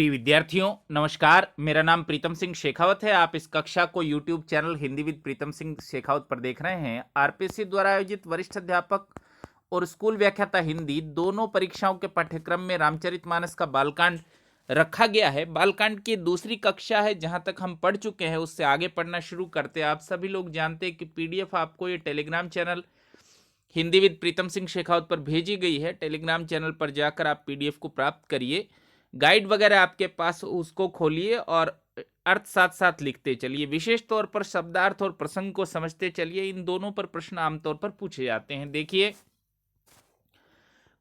प्रिय विद्यार्थियों नमस्कार। मेरा नाम प्रीतम सिंह शेखावत है। आप इस कक्षा को YouTube channel Hindi with Pritam Singh Shekhawat पर देख रहे हैं। आरपीएससी द्वारा आयोजित वरिष्ठ अध्यापक और स्कूल व्याख्याता हिंदी दोनों परीक्षाओं के पाठ्यक्रम में रामचरितमानस का बालकांड रखा गया है। बालकांड की दूसरी कक्षा है। जहां तक हम पढ़ चुके हैं उससे आगे पढ़ना शुरू करते हैं। आप सभी लोग जानते हैं कि PDF आपको ये Telegram channel Hindi with Pritam Singh Shekhawat पर भेजी गई है। टेलीग्राम चैनल पर जाकर आप PDF को प्राप्त करिए। गाइड वगैरह आपके पास, उसको खोलिए और अर्थ साथ साथ लिखते चलिए। विशेष तौर पर शब्दार्थ और प्रसंग को समझते चलिए। इन दोनों पर प्रश्न आमतौर पर पूछे जाते हैं। देखिए,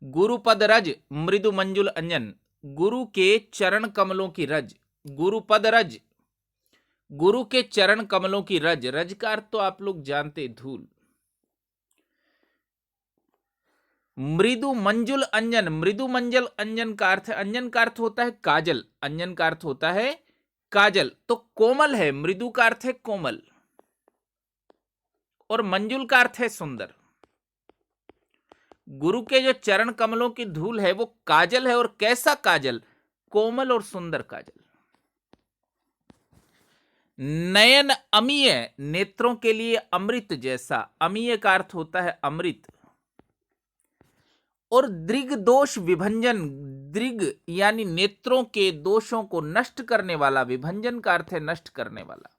गुरुपद रज मृदु मंजुल अंजन, गुरु के चरण कमलों की रज। गुरुपद रज, गुरु के चरण कमलों की रज। रज का अर्थ तो आप लोग जानते, धूल। मृदु मंजुल अंजन, मृदु मंजल अंजन का अर्थ है, अंजन का अर्थ होता है काजल, अंजन का अर्थ होता है काजल। तो कोमल है, मृदु का अर्थ है कोमल और मंजुल का अर्थ है सुंदर। गुरु के जो चरण कमलों की धूल है वो काजल है। और कैसा काजल? कोमल और सुंदर काजल। नयन अमीय, नेत्रों के लिए अमृत जैसा। अमीय का अर्थ होता है अमृत। और दृग दोष विभंजन, दृग यानी नेत्रों के दोषों को नष्ट करने वाला, विभंजन का अर्थ है नष्ट करने वाला।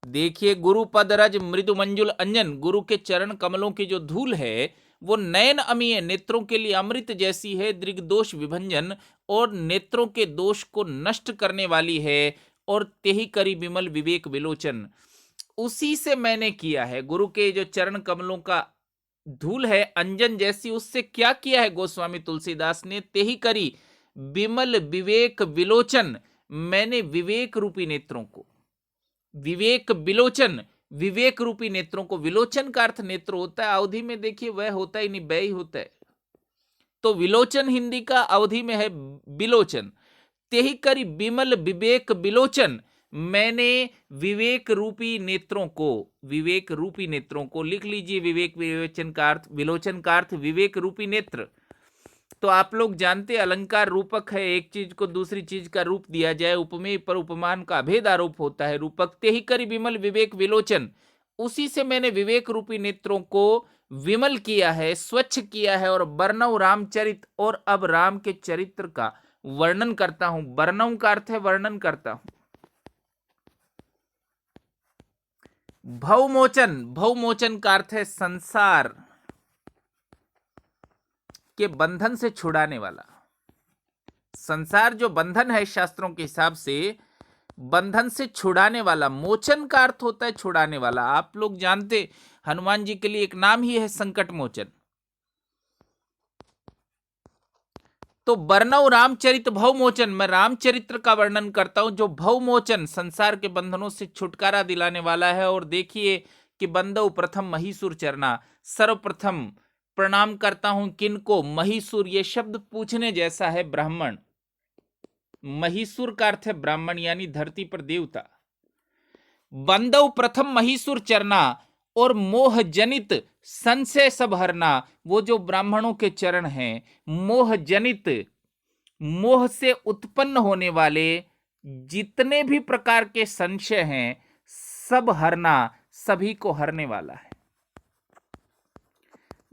देखिए, गुरु पद रज मृदु मंजुल अंजन, गुरु के चरण कमलों की जो धूल है वो नयन अमीय, नेत्रों के लिए अमृत जैसी है। दृग दोष विभंजन, और नेत्रों के दोष को नष्ट करने वाली है। और तेहि करी विमल विवेक विलोचन, उसी से मैंने किया है। गुरु के जो चरण कमलों का धूल है अंजन जैसी, उससे क्या किया है गोस्वामी तुलसीदास ने? तेहि करी विमल विवेक विलोचन, मैंने विवेक रूपी नेत्रों को, विवेक विलोचन, विवेक रूपी नेत्रों को। विलोचन का अर्थ नेत्र होता है। अवधि में देखिए वह होता ही नहीं, व्यय होता है। तो विलोचन हिंदी का अवधि में है विलोचन। तेहि करी विमल विवेक विलोचन, मैंने विवेक रूपी नेत्रों को, विवेक रूपी नेत्रों को लिख लीजिए। विवेक विलोचन का अर्थ, विलोचन का अर्थ विवेक रूपी नेत्र। तो आप लोग जानते, अलंकार रूपक है, एक चीज को दूसरी चीज का रूप दिया जाए। उपमेय पर उपमान का अभेद आरोप होता है रूपक। तेहि करी विमल विवेक विलोचन, उसी से मैंने विवेक रूपी नेत्रों को विमल किया है, स्वच्छ किया है। और वर्णव रामचरित, और अब राम के चरित्र का वर्णन करता हूं। वर्णव का अर्थ है वर्णन करता हूं। भवमोचन, भवमोचन का अर्थ है संसार के बंधन से छुड़ाने वाला। संसार जो बंधन है, शास्त्रों के हिसाब से बंधन से छुड़ाने वाला। मोचन का अर्थ होता है छुड़ाने वाला। आप लोग जानते, हनुमान जी के लिए एक नाम ही है संकट मोचन। तो वर्णव रामचरित भवमोचन, मैं रामचरित्र का वर्णन करता हूं जो भवमोचन, संसार के बंधनों से छुटकारा दिलाने वाला है। और देखिए कि बंदव प्रथम महीसुर चरना, सर्वप्रथम प्रणाम करता हूं किनको? महीसुर। ये शब्द पूछने जैसा है, ब्राह्मण। महीसुर का अर्थ है ब्राह्मण, यानी धरती पर देवता। बंदव प्रथम महीसुर चरना, और मोह जनित संशय सब हरना। वो जो ब्राह्मणों के चरण हैं, मोह जनित, मोह से उत्पन्न होने वाले जितने भी प्रकार के संशय हैं, सब हरना, सभी को हरने वाला है।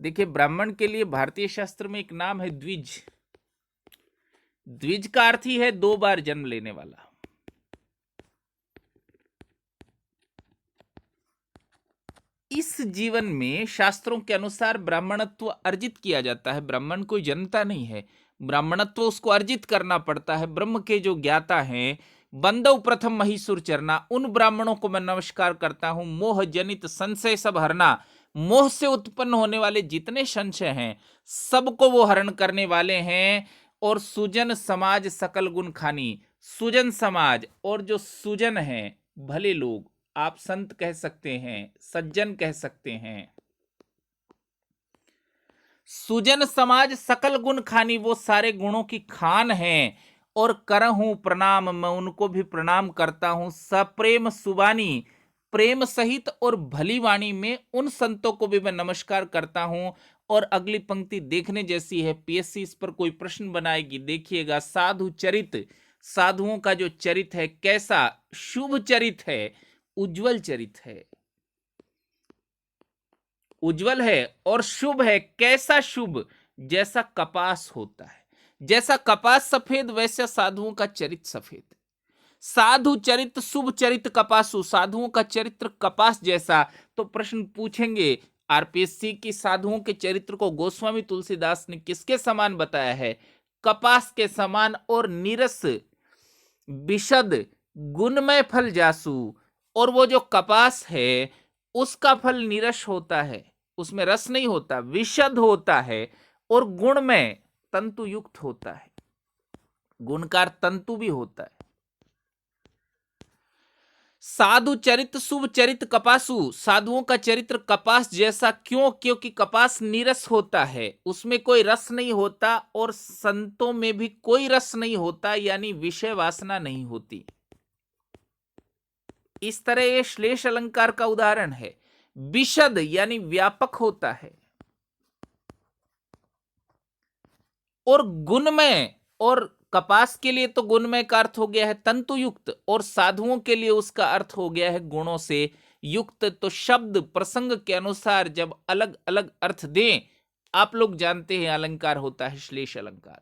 देखिए, ब्राह्मण के लिए भारतीय शास्त्र में एक नाम है द्विज। द्विज का अर्थ ही है 2 बार जन्म लेने वाला। इस जीवन में शास्त्रों के अनुसार ब्राह्मणत्व अर्जित किया जाता है। ब्राह्मण कोई जनता नहीं है, ब्राह्मणत्व उसको अर्जित करना पड़ता है। ब्रह्म के जो ज्ञाता हैं, बंदव प्रथम महीसुर चरना, उन ब्राह्मणों को मैं नमस्कार करता हूं। मोह जनित संशय सब हरना, मोह से उत्पन्न होने वाले जितने संशय हैं सबको वो हरण करने वाले हैं। और सुजन समाज सकल गुण खानी, सुजन समाज, और जो सुजन हैं, भले लोग, आप संत कह सकते हैं, सज्जन कह सकते हैं। सुजन समाज सकल गुण खानी, वो सारे गुणों की खान हैं। और करहूं प्रणाम, मैं उनको भी प्रणाम करता हूं। सप्रेम सुबानी, प्रेम सहित और भली वाणी में उन संतों को भी मैं नमस्कार करता हूं। और अगली पंक्ति देखने जैसी है, पीएससी इस पर कोई प्रश्न बनाएगी, देखिएगा। साधु चरित, साधुओं का जो चरित है कैसा? शुभ चरित है, उज्जवल चरित है, उज्जवल है और शुभ है। कैसा शुभ? जैसा कपास होता है, जैसा कपास सफेद वैसा साधुओं का चरित्र सफेद। साधु चरित्र शुभ चरित्र कपासु, साधुओं का चरित्र कपास जैसा। तो प्रश्न पूछेंगे आरपीएससी की, साधुओं के चरित्र को गोस्वामी तुलसीदास ने किसके समान बताया है? कपास के समान। और नीरस विशद गुणमय फल जासु, और वो जो कपास है उसका फल नीरस होता है, उसमें रस नहीं होता, विशद होता है और गुणमय तंतु युक्त होता है, गुणकार तंतु भी होता है। साधु चरित्र शुभ चरित्र कपासु, साधुओं का चरित्र कपास जैसा। क्यों? क्योंकि कपास नीरस होता है, उसमें कोई रस नहीं होता, और संतों में भी कोई रस नहीं होता, यानी विषय वासना नहीं होती। इस तरह ये श्लेष अलंकार का उदाहरण है। विशद यानी व्यापक होता है, और गुणमय, और कपास के लिए तो गुणमय का अर्थ हो गया है तंतुयुक्त, और साधुओं के लिए उसका अर्थ हो गया है गुणों से युक्त। तो शब्द प्रसंग के अनुसार जब अलग अलग अर्थ दें, आप लोग जानते हैं अलंकार होता है श्लेष अलंकार।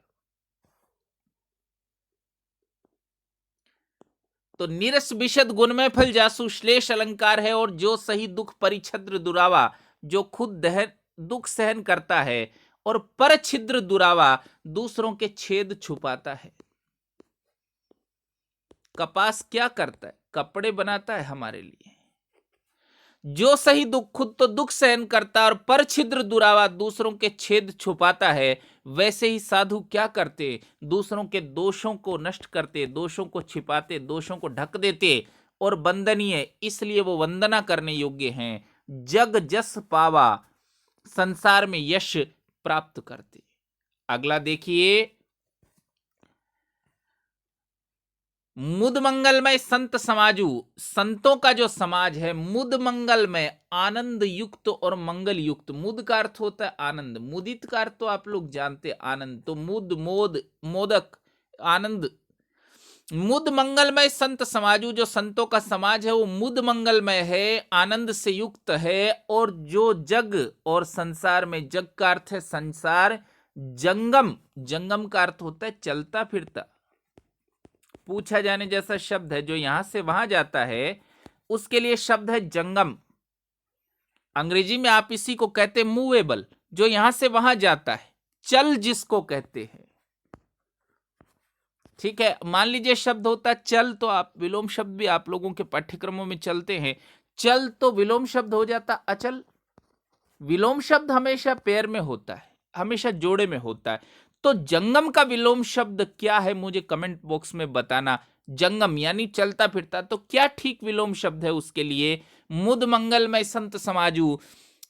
तो निरस विशद गुणमय फल जासु श्लेष अलंकार है। और जो सही दुख परिछद्र दुरावा, जो खुद दुख सहन करता है, और पर छिद्र दुरावा, दूसरों के छेद छुपाता है। कपास क्या करता है? कपड़े बनाता है हमारे लिए। जो सही दुख खुद तो दुख सहन करता है और पर छिद्र दुरावा, दूसरों के छेद छुपाता है, वैसे ही साधु क्या करते? दूसरों के दोषों को नष्ट करते, दोषों को छिपाते, दोषों को ढक देते, और वंदनीय, इसलिए वो वंदना करने योग्य हैं। जग जस पावा, संसार में यश प्राप्त करते। अगला देखिए, मुद मंगलमय संत समाजू, संतों का जो समाज है मुद मंगलमय, आनंद युक्त और मंगल युक्त। मुद का अर्थ होता है आनंद, मुदित का अर्थ तो आप लोग जानते आनंद। तो मुद मोद मोदक आनंद। मुद मंगलमय संत समाजू, जो संतों का समाज है वो मुद मंगलमय है, आनंद से युक्त है। और जो जग और संसार में, जग का अर्थ है संसार, जंगम, जंगम का अर्थ होता है चलता फिरता। पूछा जाने जैसा शब्द है, जो यहां से वहां जाता है उसके लिए शब्द है जंगम। अंग्रेजी में आप इसी को कहते हैं मूवेबल, जो यहां से वहां जाता है, चल जिसको कहते हैं। ठीक है, मान लीजिए शब्द होता है चल, तो आप विलोम शब्द भी आप लोगों के पाठ्यक्रमों में चलते हैं। चल तो विलोम शब्द हो जाता अचल। विलोम शब्द हमेशा पेयर में होता है, हमेशा जोड़े में होता है। तो जंगम का विलोम शब्द क्या है, मुझे कमेंट बॉक्स में बताना। जंगम यानी चलता फिरता, तो क्या ठीक विलोम शब्द है उसके लिए? मुद मंगलमय संत समाजू,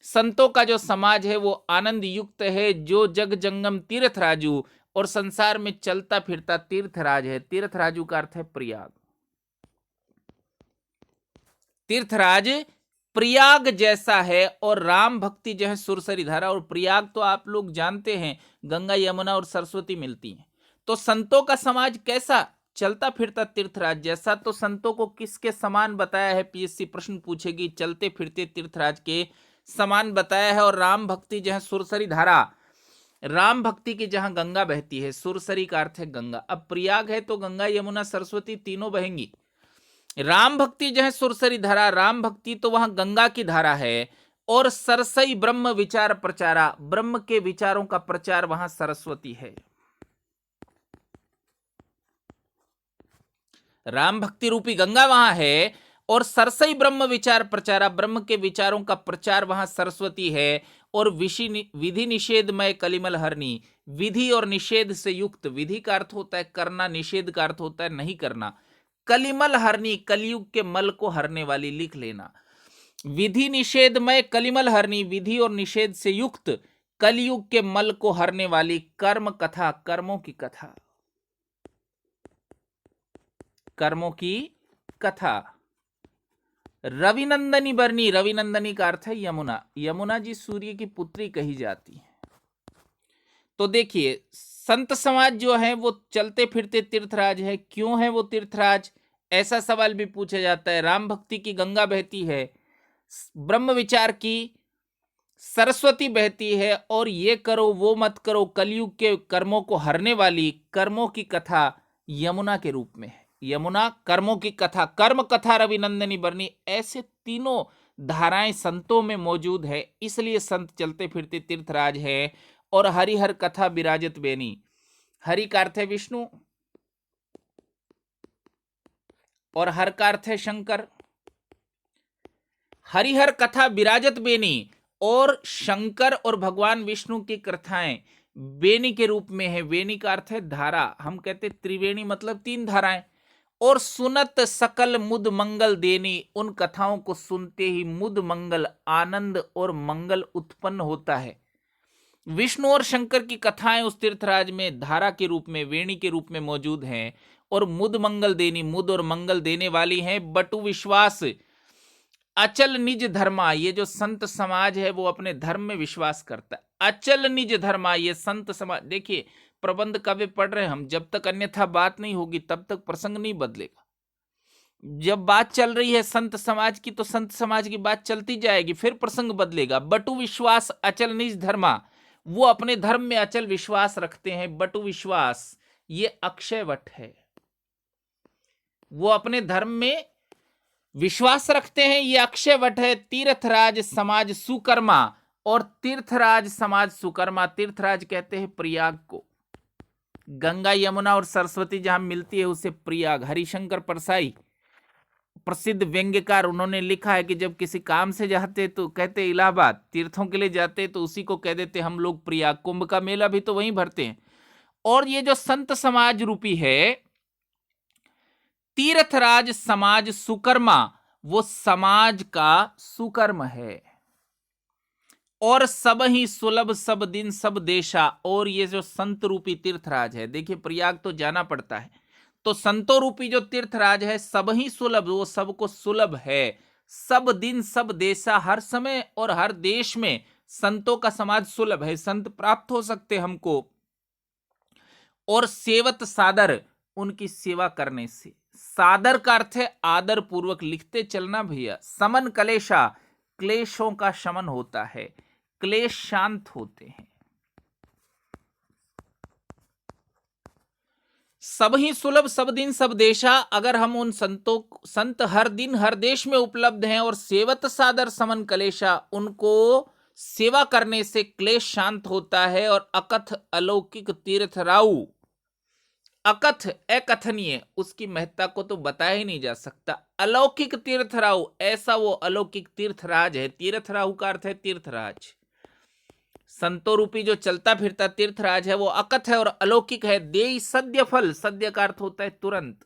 संतों का जो समाज है वो आनंद युक्त है, जो जग जंगम तीर्थराजू, और संसार में चलता फिरता तीर्थराज है। तीर्थराजू का अर्थ है प्रयाग। तीर्थराज प्रयाग जैसा है, और राम भक्ति जो है सुरसरी धारा। और प्रयाग तो आप लोग जानते हैं, गंगा यमुना और सरस्वती मिलती हैं। तो संतों का समाज कैसा? चलता फिरता तीर्थराज जैसा। तो संतों को किसके समान बताया है? पीएससी प्रश्न पूछेगी, चलते फिरते तीर्थराज के समान बताया है। और राम भक्ति जो है सुरसरी धारा, राम भक्ति की जहां गंगा बहती है, सुरसरी का अर्थ है गंगा। अब प्रयाग है तो गंगा यमुना सरस्वती तीनों बहेंगी। राम भक्ति जो है सुरसरी धारा, राम भक्ति तो वहां गंगा की धारा है। और सरसई ब्रह्म विचार प्रचारा, ब्रह्म के विचारों का प्रचार वहां सरस्वती है। राम भक्ति रूपी गंगा वहां है, और सरसई ब्रह्म विचार प्रचारा, ब्रह्म के विचारों का प्रचार वहां सरस्वती है। और विधि निषेधमय कलिमल हरनी, विधि और निषेध से युक्त। विधि का अर्थ होता है करना, निषेध का अर्थ होता है नहीं करना। कलिमल हरनी, कलयुग के मल को हरने वाली, लिख लेना। विधि निषेधमय कलिमल हरनी, विधि और निषेध से युक्त, कलयुग के मल को हरने वाली। कर्म कथा, कर्मों की कथा, कर्मों की कथा। रविनंदनी बरनी, रविनंदनी का अर्थ है यमुना। यमुना जी सूर्य की पुत्री कही जाती है। तो देखिए संत समाज जो है वो चलते फिरते तीर्थराज है। क्यों है वो तीर्थराज, ऐसा सवाल भी पूछा जाता है। राम भक्ति की गंगा बहती है, ब्रह्म विचार की सरस्वती बहती है, और ये करो वो मत करो कलयुग के कर्मों को हरने वाली कर्मों की कथा यमुना के रूप में है। यमुना कर्मों की कथा, कर्म कथा रविनंदनी बरनी, ऐसे तीनों धाराएं संतों में मौजूद है, इसलिए संत चलते फिरते तीर्थराज है। और हरिहर कथा विराजत बेनी, हरि का अर्थ है विष्णु और हर का अर्थ है शंकर। हरिहर कथा विराजत बेनी, और शंकर और भगवान विष्णु की कथाएं बेनी के रूप में है। बेनी का अर्थ है धारा, हम कहते त्रिवेणी मतलब तीन धाराएं। और सुनत सकल मुद मंगल देनी, उन कथाओं को सुनते ही मुद मंगल आनंद और मंगल उत्पन्न होता है। विष्णु और शंकर की कथाएं उस तीर्थराज में धारा के रूप में, वेणी के रूप में मौजूद हैं। और मुद मंगल देनी, मुद और मंगल देने वाली हैं। बटु विश्वास अचल निज धर्मा, ये जो संत समाज है वो अपने धर्म में विश्वास करता है। अचल निज धर्मा, ये संत समाज, देखिए प्रबंध काव्य पढ़ रहे हैं हम, जब तक अन्यथा बात नहीं होगी तब तक प्रसंग नहीं बदलेगा। जब बात चल रही है संत समाज की तो संत समाज की बात चलती जाएगी, फिर प्रसंग बदलेगा। बटु विश्वास अचल निज धर्मा, वो अपने धर्म में अचल विश्वास रखते हैं। बटु विश्वास ये अक्षय वट है, वो अपने धर्म में विश्वास रखते हैं, ये अक्षय वट है। तीर्थराज समाज सुकर्मा, और तीर्थराज समाज सुकर्मा, तीर्थराज कहते हैं प्रयाग को। गंगा यमुना और सरस्वती जहां मिलती है उसे प्रयाग। हरिशंकर परसाई प्रसिद्ध व्यंग्यकार, उन्होंने लिखा है कि जब किसी काम से जाते तो कहते इलाहाबाद, तीर्थों के लिए जाते तो उसी को कह देते हम लोग प्रयाग। कुंभ का मेला भी तो वहीं भरते हैं। और ये जो संत समाज रूपी है तीर्थराज समाज सुकर्मा, वो समाज का सुकर्म है। और सब ही सुलभ सब दिन सब देशा, और ये जो संत रूपी तीर्थराज है, देखिए प्रयाग तो जाना पड़ता है, तो संतों रूपी जो तीर्थराज है सब ही सुलभ, वो सबको सुलभ है। सब दिन सब देशा, हर समय और हर देश में संतों का समाज सुलभ है, संत प्राप्त हो सकते हमको। और सेवत सादर, उनकी सेवा करने से, सादर का अर्थ है आदर पूर्वक, लिखते चलना भैया। समन कलेशा, क्लेशों का शमन होता है, क्लेश शांत होते हैं। सब ही सुलभ सब दिन सब देशा, अगर हम उन संतों, संत हर दिन हर देश में उपलब्ध हैं। और सेवत सादर समन कलेशा, उनको सेवा करने से क्लेश शांत होता है। और अकथ अलौकिक तीर्थराऊ, अकथ अकथनीय, उसकी महत्ता को तो बताया ही नहीं जा सकता। अलौकिक तीर्थराऊ, ऐसा वो अलौकिक तीर्थराज है। तीर्थराऊ का अर्थ है तीर्थराज। संतों रूपी जो चलता फिरता तीर्थराज है वो अकथ है और अलौकिक है। देई सद्य फल, सद्य का अर्थ होता है तुरंत।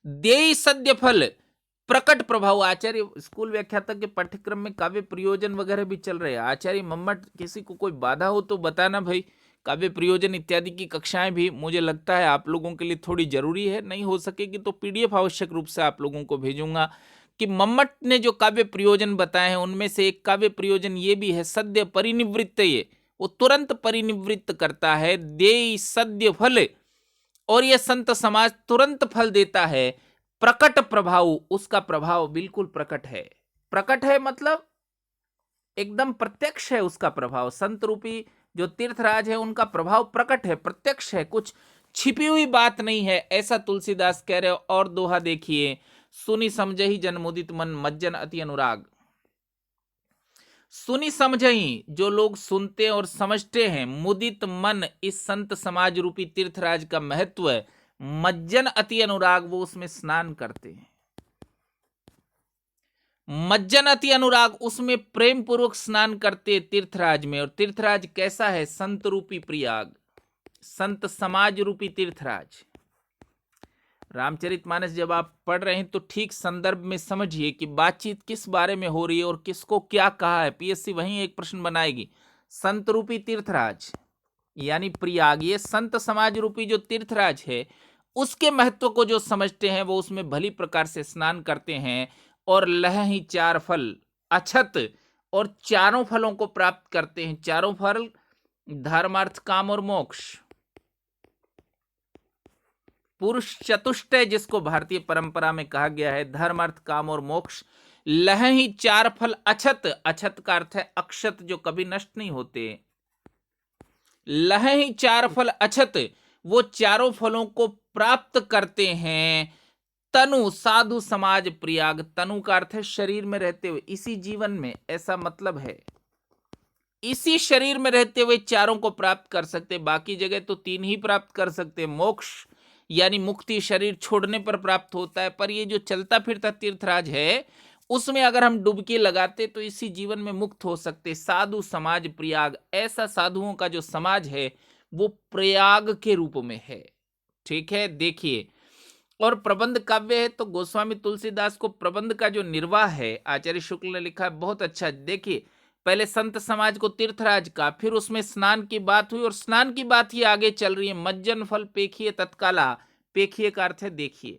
देई सद्य फल, प्रकट प्रभाव। आचार्य स्कूल व्याख्याता के पाठ्यक्रम में काव्य प्रयोजन वगैरह भी चल रहे हैं। आचार्य मम्मट, किसी को कोई बाधा हो तो बताना भाई। काव्य प्रयोजन इत्यादि की कक्षाएं भी मुझे लगता है आप लोगों के लिए थोड़ी जरूरी है। नहीं हो सकेगी तो पीडीएफ आवश्यक रूप से आप लोगों को भेजूंगा। कि मम्मट ने जो काव्य प्रयोजन बताए हैं उनमें से एक काव्य प्रयोजन ये भी है, सद्य परिनिवृत्त। ये वो तुरंत परिनिवृत्त करता है। देई सद्य फल, और यह संत समाज तुरंत फल देता है। प्रकट प्रभाव, उसका प्रभाव बिल्कुल प्रकट है। प्रकट है मतलब एकदम प्रत्यक्ष है उसका प्रभाव। संत रूपी जो तीर्थराज है उनका प्रभाव प्रकट है, प्रत्यक्ष है, कुछ छिपी हुई बात नहीं है, ऐसा तुलसीदास कह रहे हो। और दोहा देखिए, सुनी समझही जन मुदित मन, मज्जन अति अनुराग। सुनी समझही, जो लोग सुनते और समझते हैं, मुदित मन, इस संत समाज रूपी तीर्थराज का महत्व है। मज्जन अति अनुराग, वो उसमें स्नान करते हैं। मज्जन अति अनुराग, उसमें प्रेम पूर्वक स्नान करते तीर्थराज में। और तीर्थराज कैसा है? संत रूपी प्रयाग, संत समाज रूपी तीर्थराज। रामचरितमानस जब आप पढ़ रहे हैं तो ठीक संदर्भ में समझिए कि बातचीत किस बारे में हो रही है और किसको क्या कहा है। पीएससी वहीं एक प्रश्न बनाएगी। संत रूपी तीर्थराज यानी प्रयाग, ये संत समाज रूपी जो तीर्थराज है उसके महत्व को जो समझते हैं वो उसमें भली प्रकार से स्नान करते हैं और लह ही चार फल अछत और चारों फलों को प्राप्त करते हैं। चारों फल धर्मार्थ काम और मोक्ष, पुरुष चतुष्टय जिसको भारतीय परंपरा में कहा गया है, धर्म अर्थ काम और मोक्ष। लह ही चार फल अछत, अछत का अर्थ है अक्षत जो कभी नष्ट नहीं होते। लह ही चार फल अछत, वो चारों फलों को प्राप्त करते हैं। तनु साधु समाज प्रियाग, तनु का अर्थ है शरीर में रहते हुए, इसी जीवन में, ऐसा मतलब है इसी शरीर में रहते हुए चारों को प्राप्त कर सकते। बाकी जगह तो तीन ही प्राप्त कर सकते। मोक्ष यानी मुक्ति शरीर छोड़ने पर प्राप्त होता है, पर ये जो चलता फिरता तीर्थराज है उसमें अगर हम डुबकी लगाते तो इसी जीवन में मुक्त हो सकते। साधु समाज प्रयाग, ऐसा साधुओं का जो समाज है वो प्रयाग के रूप में है। ठीक है, देखिए। और प्रबंध काव्य है तो गोस्वामी तुलसीदास को प्रबंध का जो निर्वाह है आचार्य शुक्ल ने लिखा है, बहुत अच्छा। देखिए, पहले संत समाज को तीर्थराज का, फिर उसमें स्नान की बात हुई और स्नान की बात ही आगे चल रही है। मज्जन फल पेखिए तत्काला, पेखिए का अर्थ है देखिए।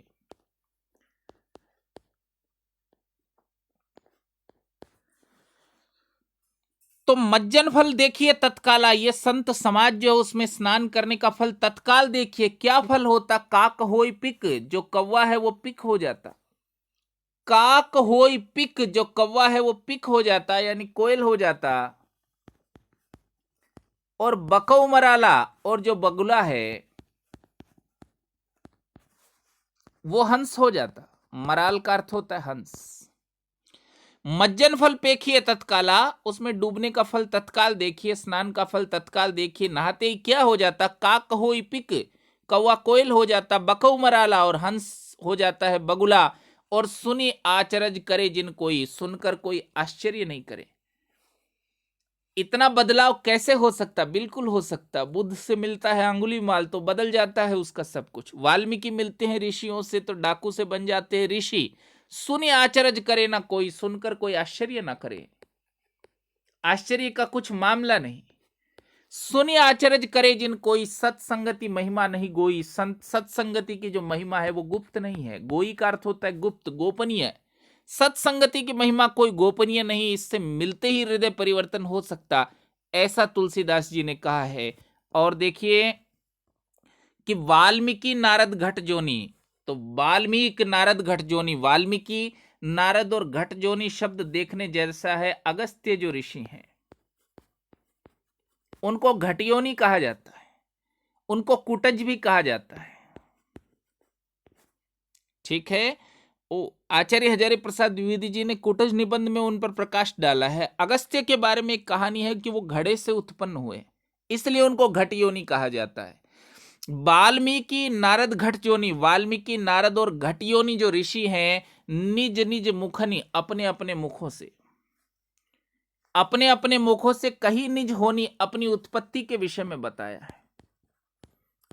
तो मज्जन फल देखिए तत्काला, ये संत समाज जो है उसमें स्नान करने का फल तत्काल देखिए। क्या फल होता? काक होई पिक, जो कौवा है वो पिक हो जाता। काक होई पिक, जो कौवा है वो पिक हो जाता यानी कोयल हो जाता। और बकौ मराला, और जो बगुला है वो हंस हो जाता। मराल का अर्थ होता है हंस। मज्जन फल पेखिए तत्काला, उसमें डूबने का फल तत्काल देखिए, स्नान का फल तत्काल देखिए। नहाते ही क्या हो जाता? काक होई पिक, कौवा कोयल हो जाता। बकौ मराला, और हंस हो जाता है बगुला। और सुनी आचरज करे जिन कोई, सुनकर कोई आश्चर्य नहीं करे। इतना बदलाव कैसे हो सकता? बिल्कुल हो सकता। बुद्ध से मिलता है अंगुली माल तो बदल जाता है उसका सब कुछ। वाल्मीकि मिलते हैं ऋषियों से तो डाकू से बन जाते हैं ऋषि। सुने आचरज करे ना कोई, सुनकर कोई आश्चर्य ना करे। आश्चर्य का कुछ मामला नहीं। सुने आचरज करे जिन कोई, सत्संगति महिमा नहीं गोई। सत्संगति की जो महिमा है वो गुप्त नहीं है। गोई का अर्थ होता है गुप्त, गोपनीय। सत्संगति की महिमा कोई गोपनीय नहीं, इससे मिलते ही हृदय परिवर्तन हो सकता, ऐसा तुलसीदास जी ने कहा है। और देखिए कि वाल्मीकि नारद घट जोनी, तो वाल्मीकि नारद घट जोनी, वाल्मीकि नारद और घट जोनी शब्द देखने जैसा है। अगस्त्य जो ऋषि हैं उनको घटयोनी कहा जाता है, उनको कुटज भी कहा जाता है। ठीक है, आचार्य हजारी प्रसाद द्विवेदी जी ने कुटज निबंध में उन पर प्रकाश डाला है। अगस्त्य के बारे में एक कहानी है कि वो घड़े से उत्पन्न हुए, इसलिए उनको घटयोनी कहा जाता है। वाल्मीकि नारद घटयोनी, वाल्मीकि नारद और घटयोनी जो ऋषि हैं, निज निज मुखनी, अपने अपने मुखों से, अपने अपने मुखों से कही निज होनी, अपनी उत्पत्ति के विषय में बताया है,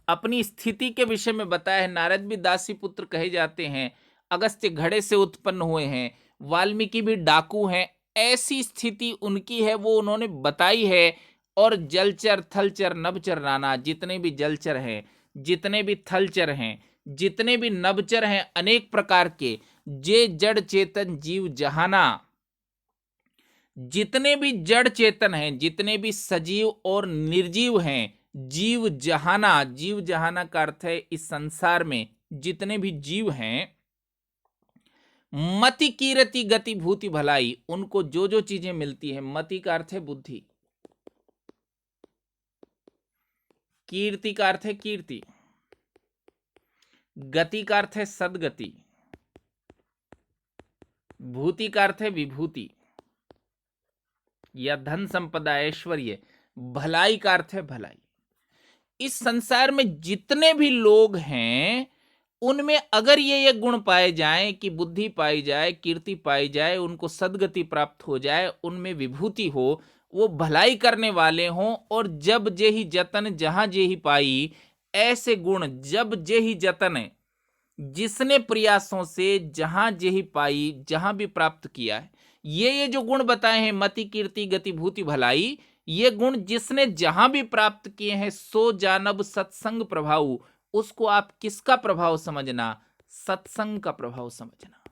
अपनी स्थिति के विषय में बताया है। नारद भी दासी पुत्र कहे जाते हैं, अगस्त्य घड़े से उत्पन्न हुए हैं, वाल्मीकि भी डाकू हैं। ऐसी स्थिति उनकी है, वो उन्होंने बताई है। और जलचर थलचर नभचर नाना, जितने भी जलचर हैं, जितने भी थलचर हैं, जितने भी नभचर हैं, अनेक प्रकार के, जे जड़ चेतन जीव जहाना, जितने भी जड़ चेतन हैं, जितने भी सजीव और निर्जीव हैं, जीव जहाना, जीव जहाना का अर्थ है इस संसार में जितने भी जीव हैं, मति कीरति गति भूति भलाई, उनको जो जो चीजें मिलती हैं, मति का अर्थ है बुद्धि, कीर्ति का अर्थ है कीर्ति, गति का अर्थ है सदगति, भूति का अर्थ है विभूति या धन संपदा ऐश्वर्य, भलाई का अर्थ है भलाई। इस संसार में जितने भी लोग हैं उनमें अगर ये गुण पाए जाएं कि बुद्धि पाई जाए, कीर्ति पाई जाए, उनको सदगति प्राप्त हो जाए, उनमें विभूति हो, वो भलाई करने वाले हों, और जब जे ही जतन जहां जे ही पाई, ऐसे गुण जब जे ही जतन, जिसने प्रयासों से जहां जे ही पाई, जहां भी प्राप्त किया है, ये जो गुण बताए हैं, मति कीर्ति गति भूति भलाई, ये गुण जिसने जहां भी प्राप्त किए हैं, सो जानब सत्संग प्रभाव, उसको आप किसका प्रभाव समझना? सत्संग का प्रभाव समझना।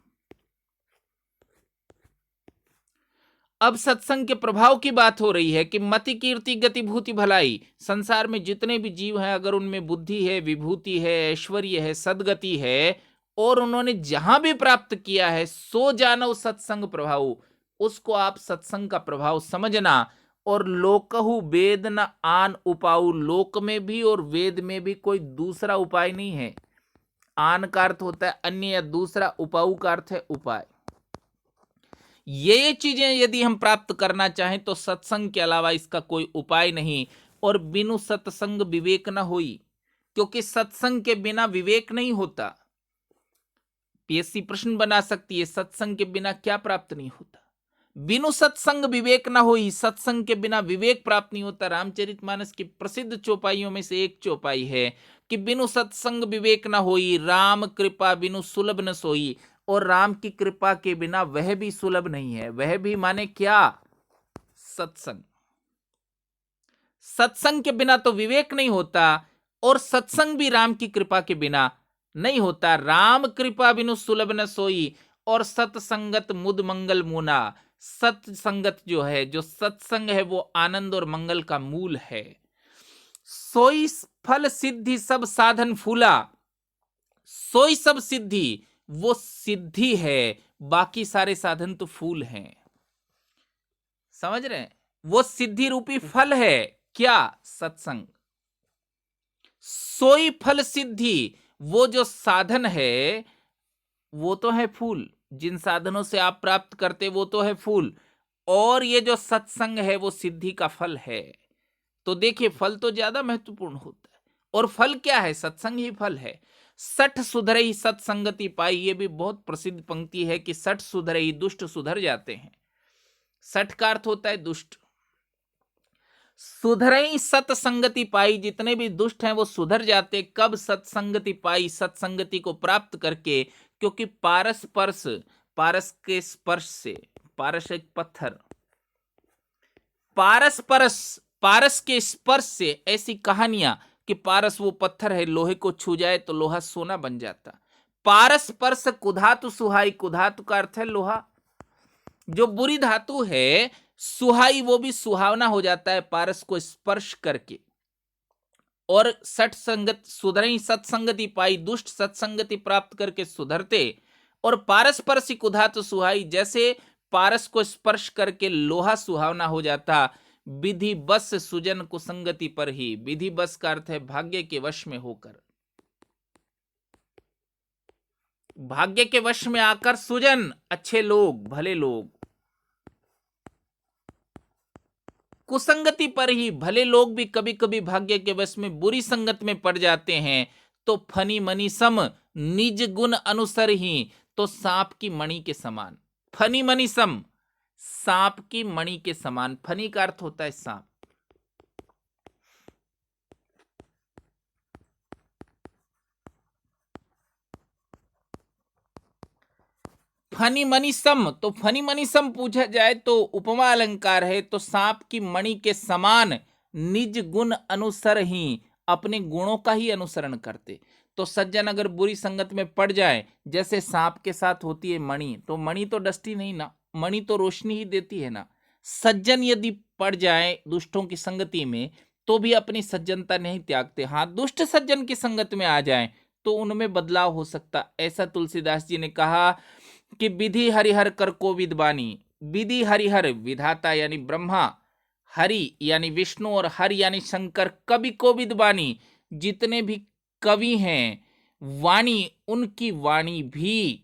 अब सत्संग के प्रभाव की बात हो रही है कि मति कीर्ति गति भूति भलाई, संसार में जितने भी जीव हैं अगर उनमें बुद्धि है, विभूति है, ऐश्वर्य है, सदगति है, और उन्होंने जहां भी प्राप्त किया है सो जानव सत्संग प्रभाव, उसको आप सत्संग का प्रभाव समझना। और लोकहु वेद न आन उपाऊ, लोक में भी और वेद में भी कोई दूसरा उपाय नहीं है। आन का अर्थ होता है अन्य या दूसरा, उपाऊ का अर्थ है उपाय। ये चीजें यदि हम प्राप्त करना चाहें तो सत्संग के अलावा इसका कोई उपाय नहीं। और बिनु सत्संग विवेक न होई, क्योंकि सत्संग के बिना विवेक नहीं होता। पीएससी प्रश्न बना सकती है, सत्संग के बिना क्या प्राप्त नहीं होता? बिनु सत्संग विवेक न होई, सत्संग के बिना विवेक प्राप्त नहीं होता। रामचरितमानस की प्रसिद्ध चौपाइयों में से एक चौपाई है कि बिनु सत्संग विवेक न होई, राम कृपा बिनु सुलभ न सोई। और राम की कृपा के बिना वह भी सुलभ नहीं है। वह भी माने क्या? सत्संग। सत्संग के बिना तो विवेक नहीं होता, और सत्संग भी राम की कृपा के बिना नहीं होता। राम कृपा बिनु सुलभ न सोई, और सत्संगत मुद मंगल मुना। सत्संगत जो है, जो सत्संग है, वो आनंद और मंगल का मूल है। सोई फल सिद्धि सब साधन फूला, सोई सब सिद्धि, वो सिद्धि है, बाकी सारे साधन तो फूल हैं। समझ रहे हैं? वो सिद्धि रूपी फल है क्या? सत्संग। सोई फल सिद्धि, वो जो साधन है वो तो है फूल, जिन साधनों से आप प्राप्त करते वो तो है फूल, और ये जो सत्संग है वो सिद्धि का फल है। तो देखिए, फल तो ज्यादा महत्वपूर्ण होता है, और फल क्या है? सत्संग ही फल है। सठ सुधरई सत्संगति पाई, ये भी बहुत प्रसिद्ध पंक्ति है कि सठ सुधरई, दुष्ट सुधर जाते हैं। सठ का अर्थ होता है दुष्ट। सुधरई सत्संगति पाई, जितने भी दुष्ट हैं वो सुधर जाते। कब? सत्संगति पाई, सत्संगति को प्राप्त करके। क्योंकि पारस स्पर्श, पारस के स्पर्श से, पारस एक पत्थर, पारस परस, पारस के स्पर्श से, ऐसी कहानियां कि पारस वो पत्थर है, लोहे को छू जाए तो लोहा सोना बन जाता। पारस स्पर्श कुधातु सुहाई, कुधातु का अर्थ है लोहा। जो बुरी धातु है सुहाई, वो भी सुहावना हो जाता है पारस को स्पर्श करके। और सठ संगत सुधरई सत्संगति पाई, दुष्ट सत्संगति प्राप्त करके सुधरते। और पारस परसी कुधातु सुहाई, जैसे पारस को स्पर्श करके लोहा सुहावना हो जाता। विधि बस सुजन कुसंगति पर ही, विधि बस का अर्थ है भाग्य के वश में होकर, भाग्य के वश में आकर सुजन, अच्छे लोग, भले लोग, कुसंगति पर ही, भले लोग भी कभी कभी भाग्य के वश में बुरी संगत में पड़ जाते हैं। तो फनी मनी सम निज गुण अनुसर ही, तो सांप की मणि के समान। फनी मनी सम, सांप की मणि के समान। फनी का अर्थ होता है सांप। फनी मनी सम, तो फनी मनी सम पूछा जाए तो उपमा अलंकार है। तो सांप की मणि के समान, निज गुण अनुसर ही, अपने गुणों का ही अनुसरण करते। तो सज्जन अगर बुरी संगत में पड़ जाए, जैसे सांप के साथ होती है मणि, तो मणि तो डसती नहीं ना, मणि तो रोशनी ही देती है ना। सज्जन यदि पड़ जाए दुष्टों की संगति में, तो भी अपनी सज्जनता नहीं त्यागते। हाँ, दुष्ट सज्जन की संगत में आ जाए तो उनमें बदलाव हो सकता। ऐसा तुलसीदास जी ने कहा कि विधि हरिहर कर कोविद बानी। विधि हरिहर, विधाता यानी ब्रह्मा, हरि यानी विष्णु, और हर यानी शंकर, कवि कोविद बानी, जितने भी कवि हैं, वाणी, उनकी वाणी भी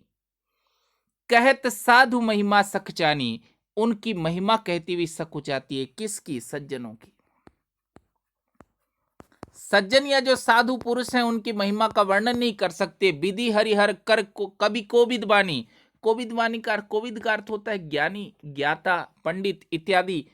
कहत साधु महिमा सखचानी, उनकी महिमा कहती हुई सकुचाती है। किसकी? सज्जनों की। सज्जन या जो साधु पुरुष हैं उनकी महिमा का वर्णन नहीं कर सकते। विधि हरिहर कर को कवि कोविद बानी, कोविद वाणी का कोविद का अर्थ होता है ज्ञानी, ज्ञाता, पंडित इत्यादि।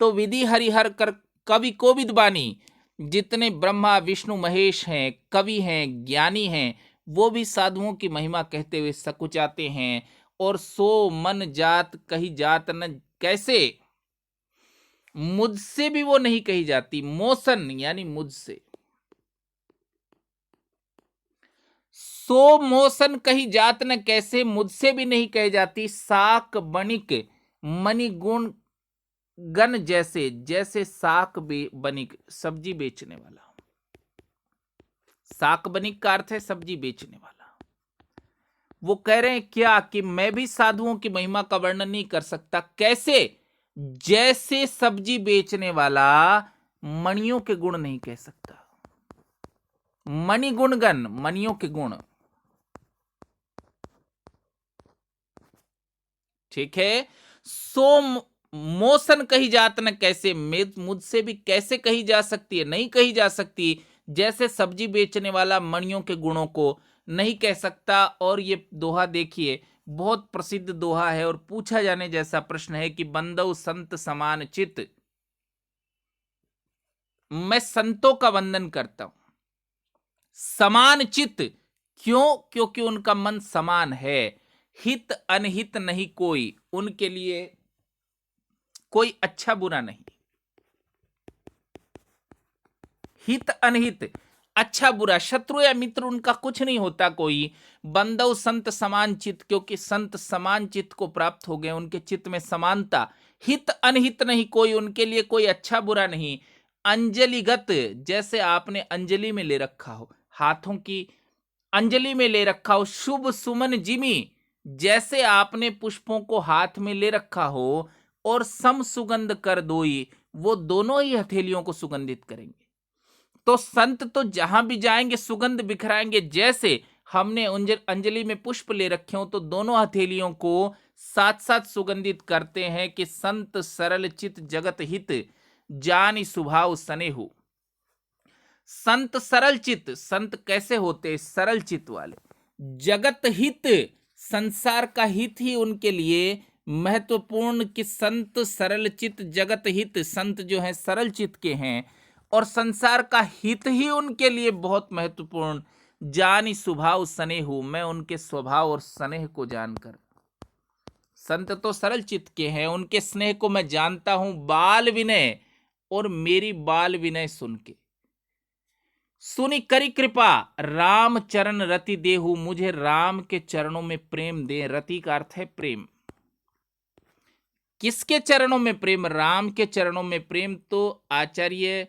तो विधि हरिहर कर कवि कोविद बानी, जितने ब्रह्मा विष्णु महेश हैं, कवि हैं, ज्ञानी हैं, वो भी साधुओं की महिमा कहते हुए सकुचाते हैं। और सो मन जात कही जात न, कैसे? मुझसे भी वो नहीं कही जाती। मोसन यानी मुझसे, सो मोशन कही जात न कैसे, मुझसे भी नहीं कही जाती। साक बनिक मणिगुण गन जैसे, जैसे साक बनिक सब्जी बेचने वाला। साक बनिक का अर्थ है सब्जी बेचने वाला। वो कह रहे हैं क्या कि मैं भी साधुओं की महिमा का वर्णन नहीं कर सकता। कैसे? जैसे सब्जी बेचने वाला मणियों के गुण नहीं कह सकता। मणि गुणगन, मणियों के गुण। ठीक है। सो मोशन कही जात न कैसे, मुझसे भी कैसे कही जा सकती है, नहीं कही जा सकती। जैसे सब्जी बेचने वाला मणियों के गुणों को नहीं कह सकता। और ये दोहा देखिए, बहुत प्रसिद्ध दोहा है और पूछा जाने जैसा प्रश्न है कि बंदौ संत समान चित, मैं संतों का वंदन करता हूं। समान चित क्यों? क्योंकि उनका मन समान है। हित अनहित नहीं कोई, उनके लिए कोई अच्छा बुरा नहीं। हित अनहित, अच्छा बुरा, शत्रु या मित्र उनका कुछ नहीं होता कोई। बंदव संत समान चित, क्योंकि संत समान चित को प्राप्त हो गए, उनके चित्त में समानता। हित अनहित नहीं कोई, उनके लिए कोई अच्छा बुरा नहीं। अंजलिगत, जैसे आपने अंजलि में ले रखा हो, हाथों की अंजलि में ले रखा हो। शुभ सुमन जिमी, जैसे आपने पुष्पों को हाथ में ले रखा हो। और सम सुगंध कर दोई, वो दोनों ही हथेलियों को सुगंधित करेंगे। तो संत तो जहां भी जाएंगे सुगंध बिखराएंगे। जैसे हमने अंजलि में पुष्प ले रखे हो तो दोनों हथेलियों को साथ साथ सुगंधित करते हैं कि संत सरल चित जगत हित, जानि स्वभाव स्नेहु। संत सरल चित, संत कैसे होते? सरल चित वाले। जगत हित, संसार का हित ही उनके लिए महत्वपूर्ण, कि संत सरल चित जगत हित, संत जो है सरल चित के हैं और संसार का हित ही उनके लिए बहुत महत्वपूर्ण। जानि स्वभाव स्नेहु, मैं उनके स्वभाव और स्नेह को जानकर, संत तो सरल चित्त के हैं, उनके स्नेह को मैं जानता हूं। बाल विनय, और मेरी बाल विनय सुन के, सुनी करी कृपा, राम चरण रति देहु, मुझे राम के चरणों में प्रेम दे। रति का अर्थ है प्रेम। किसके चरणों में प्रेम? राम के चरणों में प्रेम। तो आचार्य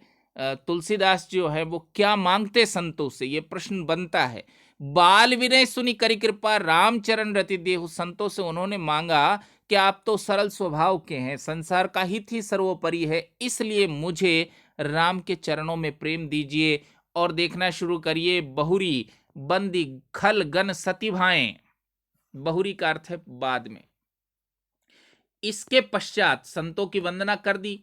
तुलसीदास जो है वो क्या मांगते संतों से, ये प्रश्न बनता है। बाल विनय सुनी करी कृपा, राम चरण रति देहु, संतों से उन्होंने मांगा कि आप तो सरल स्वभाव के हैं, संसार का हित ही सर्वोपरि है, इसलिए मुझे राम के चरणों में प्रेम दीजिए। और देखना शुरू करिए। बहुरी बंदी खल गन सती भाएं, बहुरी का अर्थ है बाद में। इसके पश्चात संतों की वंदना कर दी।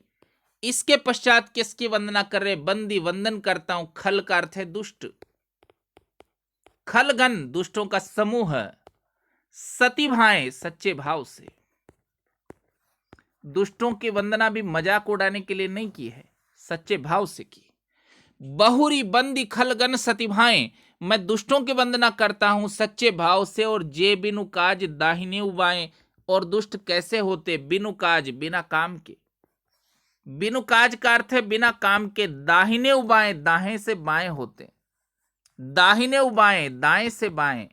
इसके पश्चात किसकी वंदना कर रहे? बंदी, वंदन करता हूं। खल का अर्थ है दुष्ट, खलगन दुष्टों का समूह। सती भाएं, सच्चे भाव से। दुष्टों की वंदना भी मजाक उड़ाने के लिए नहीं की है, सच्चे भाव से की। बहुरी बंदी खलगन सती भाएं, मैं दुष्टों की वंदना करता हूं सच्चे भाव से। और जे बिनु काज दाहिने उबाएं, और दुष्ट कैसे होते? बिनु काज, बिना काम के। बिनु काज का अर्थ है बिना काम के। दाहिने उबाएं, दाएं से बाएं होते। दाहिने उबाएं, दाएं से बाएं,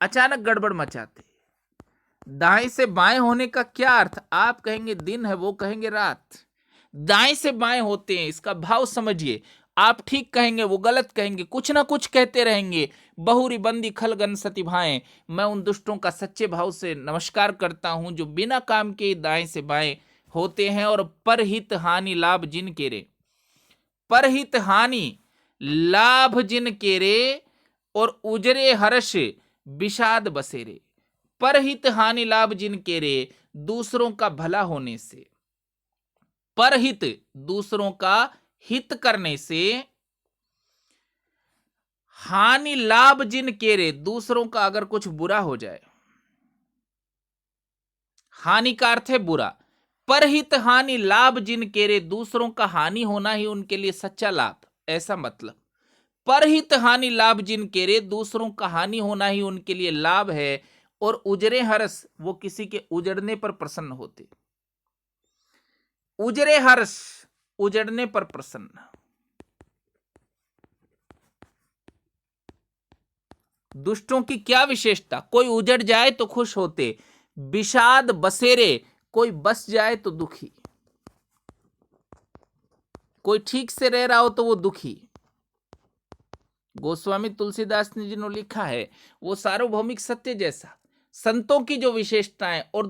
अचानक गड़बड़ मचाते। दाएं से बाएं होने का क्या अर्थ? आप कहेंगे दिन है, वो कहेंगे रात। दाएं से बाएं होते हैं, इसका भाव समझिए। आप ठीक कहेंगे, वो गलत कहेंगे, कुछ ना कुछ कहते रहेंगे। बहुरी बंदी खलगन सती भाएं, मैं उन दुष्टों का सच्चे भाव से नमस्कार करता हूं जो बिना काम के दाएं से बाएं होते हैं। और परहित हानि लाभ जिन केरे, परहित हानि लाभ जिन केरे, और उजरे हर्ष विषाद बसेरे। परहित हानि लाभ जिन केरे, दूसरों का भला होने से। परहित, दूसरों का हित करने से। हानि लाभ जिन केरे, दूसरों का अगर कुछ बुरा हो जाए। हानि का अर्थ है बुरा। परहित हानि लाभ जिन केरे, दूसरों का हानि होना ही उनके लिए सच्चा लाभ, ऐसा मतलब। परहित हानि लाभ जिन केरे, दूसरों का हानि होना ही उनके लिए लाभ है। और उजरे हर्ष, वो किसी के उजड़ने पर प्रसन्न होते। उजरे हर्ष, उजड़ने पर प्रसन्न। दुष्टों की क्या विशेषता? कोई उजड़ जाए तो खुश होते, विषाद बसेरे, कोई बस जाए तो दुखी, कोई ठीक से रह रहा हो तो वो दुखी। गोस्वामी तुलसीदास ने जिन्होंने लिखा है वो सार्वभौमिक सत्य जैसा संतों की जो विशेषताएं और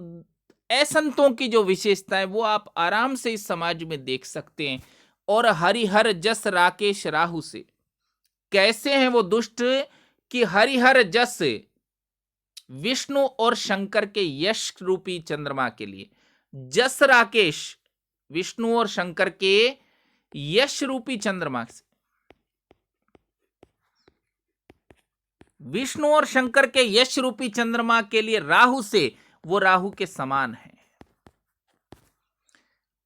असंतों की जो विशेषताएं वो आप आराम से इस समाज में देख सकते हैं। और हरिहर जस राकेश राहु से, कैसे हैं वो दुष्ट कि हरिहर जस, विष्णु और शंकर के यश रूपी चंद्रमा के लिए, जस राकेश, विष्णु और शंकर के यश रूपी चंद्रमा से, विष्णु और शंकर के यश रूपी चंद्रमा के लिए राहु से, वो राहु के समान है।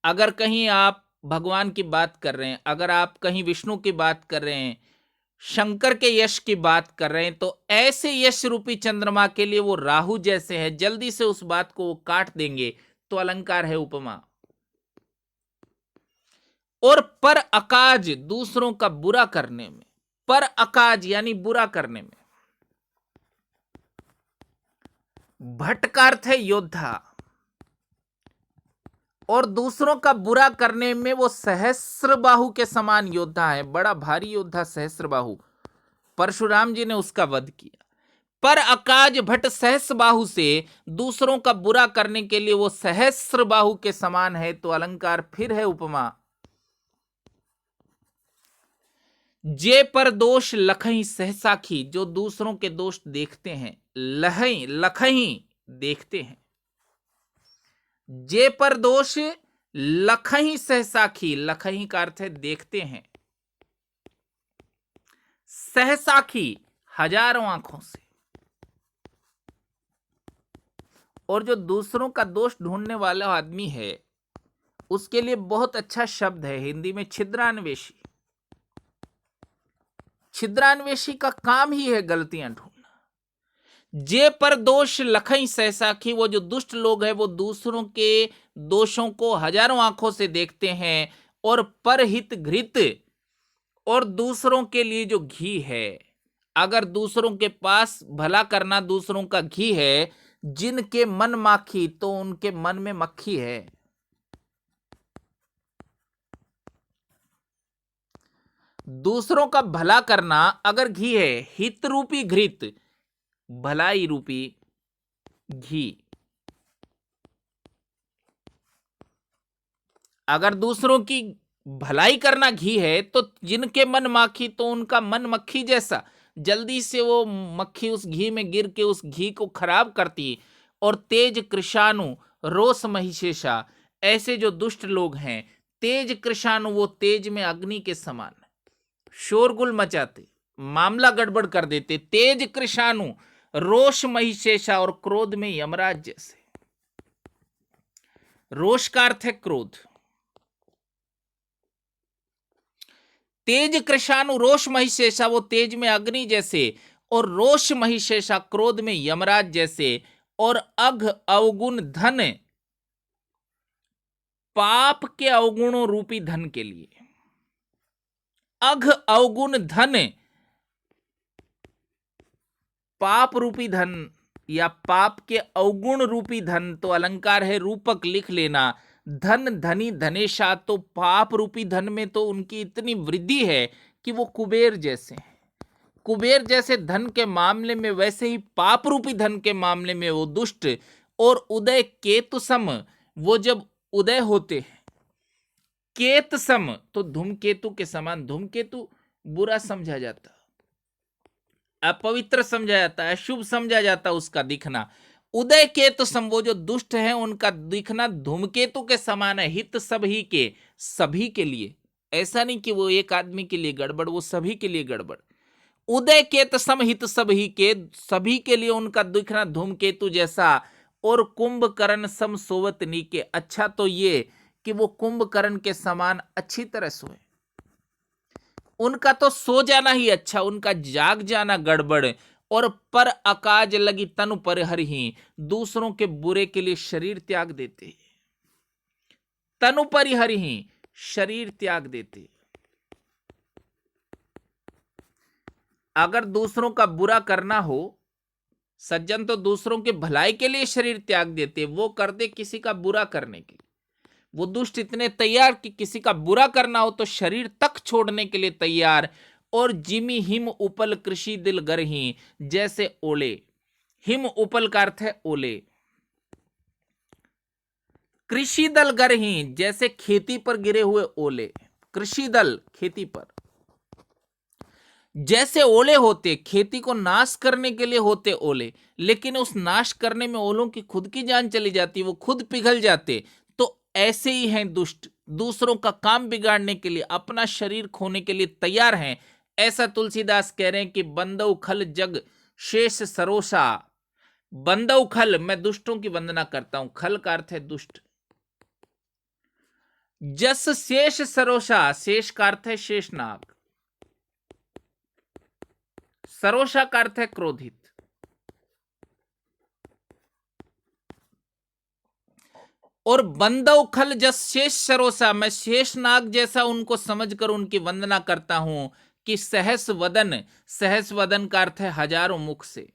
अगर कहीं आप भगवान की बात कर रहे हैं, अगर आप कहीं विष्णु की बात कर रहे हैं, शंकर के यश की बात कर रहे हैं, तो ऐसे यश रूपी चंद्रमा के लिए वो राहु जैसे हैं, जल्दी से उस बात को वो काट देंगे। तो अलंकार है उपमा। और पर अकाज, दूसरों का बुरा करने में, पर अकाज यानी बुरा करने में। भट्ट का अर्थ है योद्धा, और दूसरों का बुरा करने में वो सहस्र बाहु के समान योद्धा है, बड़ा भारी योद्धा सहस्र बाहु। परशुराम जी ने उसका वध किया। पर अकाज भट्ट सहस्र बाहु से, दूसरों का बुरा करने के लिए वो सहस्र बाहु के समान है। तो अलंकार फिर है उपमा। जे पर दोष लखई सहसाखी, जो दूसरों के दोष देखते हैं, लहई लखई देखते हैं। जे पर दोष लखही सहसाखी, लखही का अर्थ है देखते हैं, सहसाखी हजारों आंखों से। और जो दूसरों का दोष ढूंढने वाला आदमी है उसके लिए बहुत अच्छा शब्द है हिंदी में, छिद्रान्वेषी। छिद्रान्वेषी का काम ही है गलतियां ढूंढना। जे पर दोष लखई सहसाखी, वो जो दुष्ट लोग हैं वो दूसरों के दोषों को हजारों आंखों से देखते हैं। और परहित घृत, और दूसरों के लिए जो घी है, अगर दूसरों के पास भला करना दूसरों का घी है, जिनके मन माखी तो उनके मन में मक्खी है। दूसरों का भला करना अगर घी है, हित रूपी घृत, भलाई रूपी घी। अगर दूसरों की भलाई करना घी है तो जिनके मन माखी तो उनका मन मक्खी जैसा, जल्दी से वो मक्खी उस घी में गिर के उस घी को खराब करती। और तेज कृषाणु रोष महिषेषा, ऐसे जो दुष्ट लोग हैं, तेज कृषाणु, वो तेज में अग्नि के समान शोरगुल मचाते, मामला गड़बड़ कर देते। तेज कृषाणु, रोष महिषेषा, और क्रोध में यमराज जैसे। रोष का अर्थ है क्रोध। तेज कृषाणु रोष महिषेषा, वो तेज में अग्नि जैसे, और रोष महिषेषा क्रोध में यमराज जैसे। और अघ अवगुण धन, पाप के अवगुणों रूपी धन के लिए। अघ अवगुण धन, पाप रूपी धन या पाप के अवगुण रूपी धन। तो अलंकार है रूपक, लिख लेना। धन धनी धनेशा, तो पाप रूपी धन में तो उनकी इतनी वृद्धि है कि वो कुबेर जैसे हैं। कुबेर जैसे धन के मामले में, वैसे ही पाप रूपी धन के मामले में वो दुष्ट। और उदय केतु सम, वो जब उदय होते हैं, केत सम तो धूमकेतु के समान। धूमकेतु बुरा समझा जाता, अपवित्र समझा जाता है, शुभ समझा जाता उसका दिखना। उदय केतु सम, वो जो दुष्ट है उनका दिखना धूमकेतु के समान है। हित सभी के, सभी के लिए, ऐसा नहीं कि वो एक आदमी के लिए गड़बड़, वो सभी के लिए गड़बड़। उदय केत सम हित सभी के, सभी के लिए उनका दिखना धूमकेतु जैसा। और कुंभकर्ण सम सोवत नीके, अच्छा तो ये कि वो कुंभकर्ण के समान अच्छी तरह सोए। उनका तो सो जाना ही अच्छा, उनका जाग जाना गड़बड़। और पर अकाज लगी तनु पर हरि, दूसरों के बुरे के लिए शरीर त्याग देते। तनु पर हरि, शरीर त्याग देते। अगर दूसरों का बुरा करना हो, सज्जन तो दूसरों के भलाई के लिए शरीर त्याग देते, वो करते किसी का बुरा करने के लिए। वो दुष्ट इतने तैयार कि किसी का बुरा करना हो तो शरीर तक छोड़ने के लिए तैयार। और जिमि हिम उपल कृषि दिल गरही, जैसे ओले। हिम उपल का अर्थ है ओले। कृषि दल गरही, जैसे खेती पर गिरे हुए ओले। कृषि दल खेती पर जैसे ओले होते, खेती को नाश करने के लिए होते ओले, लेकिन उस नाश करने में ओलों की खुद की जान चली जाती, वो खुद पिघल जाते। तो ऐसे ही हैं दुष्ट, दूसरों का काम बिगाड़ने के लिए, अपना शरीर खोने के लिए तैयार हैं। ऐसा तुलसीदास कह रहे हैं कि बंदौ खल जग शेष सरोसा। बंदौ खल, मैं दुष्टों की वंदना करता हूं। खल का अर्थ है दुष्ट। जस शेष सरोसा, शेष का अर्थ है शेषनाग। सरोसा का अर्थ है क्रोधित। और बंदौ खल जस शेष सरोसा, मैं शेषनाग जैसा उनको समझकर उनकी वंदना करता हूं कि सहस वदन। सहस वदन का अर्थ है हजारों मुख से।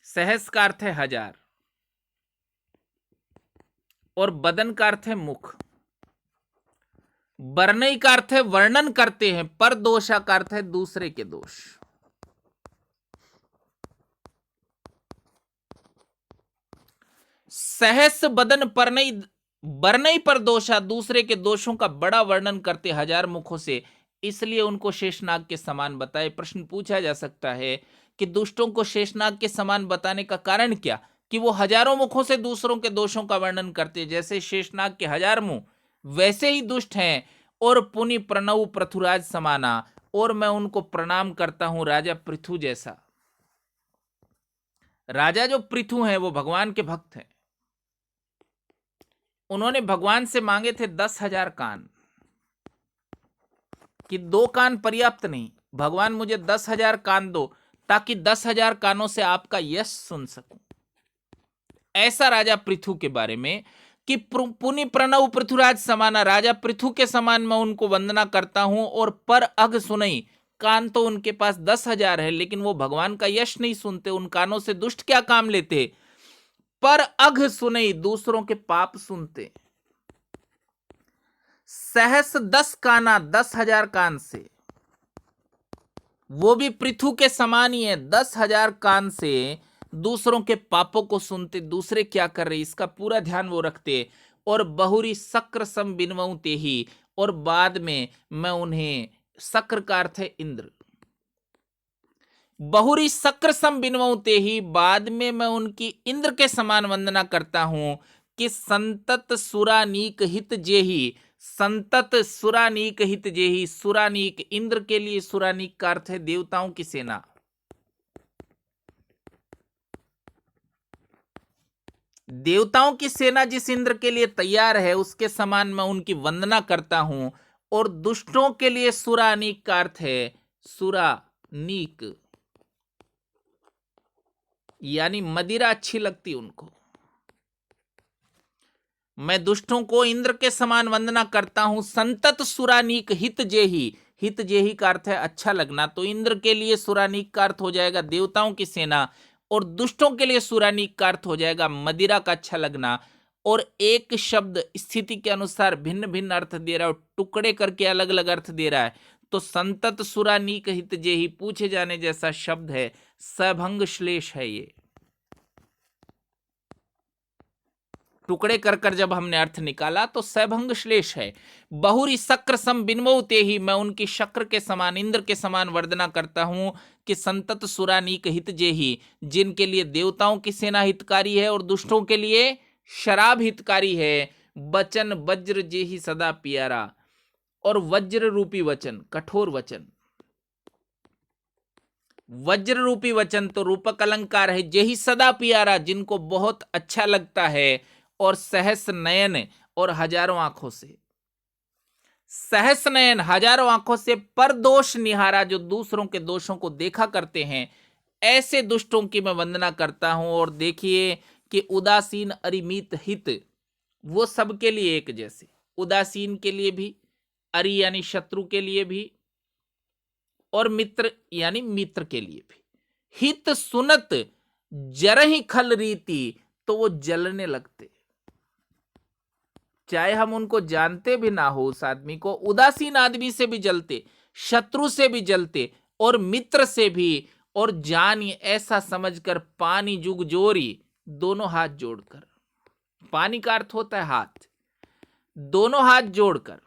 सहस का अर्थ है हजार और बदन का अर्थ है मुख। वर्णय का अर्थ है वर्णन करते हैं। पर दोषा का अर्थ है दूसरे के दोष। सहस बदन परनई, वर्णय पर दोषा, दूसरे के दोषों का बड़ा वर्णन करते हजार मुखों से, इसलिए उनको शेषनाग के समान बताए। प्रश्न पूछा जा सकता है कि दुष्टों को शेषनाग के समान बताने का कारण क्या? कि वो हजारों मुखों से दूसरों के दोषों का वर्णन करते, जैसे शेषनाग के हजार मुंह वैसे ही दुष्ट हैं। और पुनि प्रणव पृथुराज समाना, और मैं उनको प्रणाम करता हूं राजा पृथु जैसा। राजा जो पृथु हैं वो भगवान के भक्त हैं। उन्होंने भगवान से मांगे थे 10,000 कान, कि 2 कान पर्याप्त नहीं, भगवान मुझे 10,000 कान दो, ताकि 10,000 कानों से आपका यश सुन सकूं। ऐसा राजा पृथु के बारे में कि पुनि प्रणव पृथुराज समाना, राजा पृथु के समान मैं उनको वंदना करता हूं। और पर अघ सुनई, कान तो उनके पास 10,000 है, लेकिन वो भगवान का यश नहीं सुनते। उन कानों से दुष्ट क्या काम लेते? पर अघ सुनई, दूसरों के पाप सुनते। सहस 10 काना, 10,000 कान से, वो भी पृथु के समान ही है। 10,000 कान से दूसरों के पापों को सुनते, दूसरे क्या कर रहे इसका पूरा ध्यान वो रखते। और बहुरी शक्र सम बिनवऊ ते ही, और बाद में मैं उन्हें, शक्र का अर्थ है इंद्र, बहुरी शक्र सम बिनवऊ ते ही, बाद में मैं उनकी इंद्र के समान वंदना करता हूं। कि संतत सुरानीक हित जेही, संतत सुरानीक हित जेही, सुरानीक इंद्र के लिए, सुरानीक का अर्थ है देवताओं की सेना। देवताओं की सेना जिस इंद्र के लिए तैयार है, उसके समान मैं उनकी वंदना करता हूं। और दुष्टों के लिए सुरानीक का अर्थ है सुरानीक, यानी मदिरा अच्छी लगती उनको। मैं दुष्टों को इंद्र के समान वंदना करता हूं। संतत सुरानीक हित जेही, हित जेही का अर्थ है अच्छा लगना, तो इंद्र के लिए सुरानीक का अर्थ हो जाएगा देवताओं की सेना, और दुष्टों के लिए सुरानीक का अर्थ हो जाएगा मदिरा का अच्छा लगना। और एक शब्द स्थिति के अनुसार भिन्न भिन्न अर्थ दे रहा है, टुकड़े करके अलग अलग अर्थ दे रहा है। तो संतत सुरानीक हित जेही पूछे जाने जैसा शब्द है, सभंग श्लेष है ये। टुकड़े कर कर जब हमने अर्थ निकाला तो सैभंग श्लेष है। बहुरी शक्र सम बिनमो ते ही, मैं उनकी शक्र के समान, इंद्र के समान वर्णना करता हूं। कि संतत सुरानीक हित जेही, जिनके लिए देवताओं की सेना हितकारी है और दुष्टों के लिए शराब हितकारी है। वचन वज्र जेही सदा प्यारा, और वज्र रूपी वचन, कठोर वचन। वज्र रूपी वचन तो रूपक अलंकार है। जेही सदा प्यारा, जिनको बहुत अच्छा लगता है। और सहस नयन, और हजारों आंखों से, सहस नयन हजारों आंखों से, पर दोष निहारा, जो दूसरों के दोषों को देखा करते हैं, ऐसे दुष्टों की मैं वंदना करता हूं। और देखिए कि उदासीन अरिमित हित, वो सबके लिए एक जैसे, उदासीन के लिए भी, अरि यानी शत्रु के लिए भी, और मित्र यानी मित्र के लिए भी। हित सुनत जरहि खल रीति, तो वो जलने लगते, चाहे हम उनको जानते भी ना हो। उस आदमी को, उदासीन आदमी से भी जलते, शत्रु से भी जलते और मित्र से भी। और जानिए ऐसा समझकर पानी जुग जोरी, दोनों हाथ जोड़कर। पानी का अर्थ होता है हाथ, दोनों हाथ जोड़कर।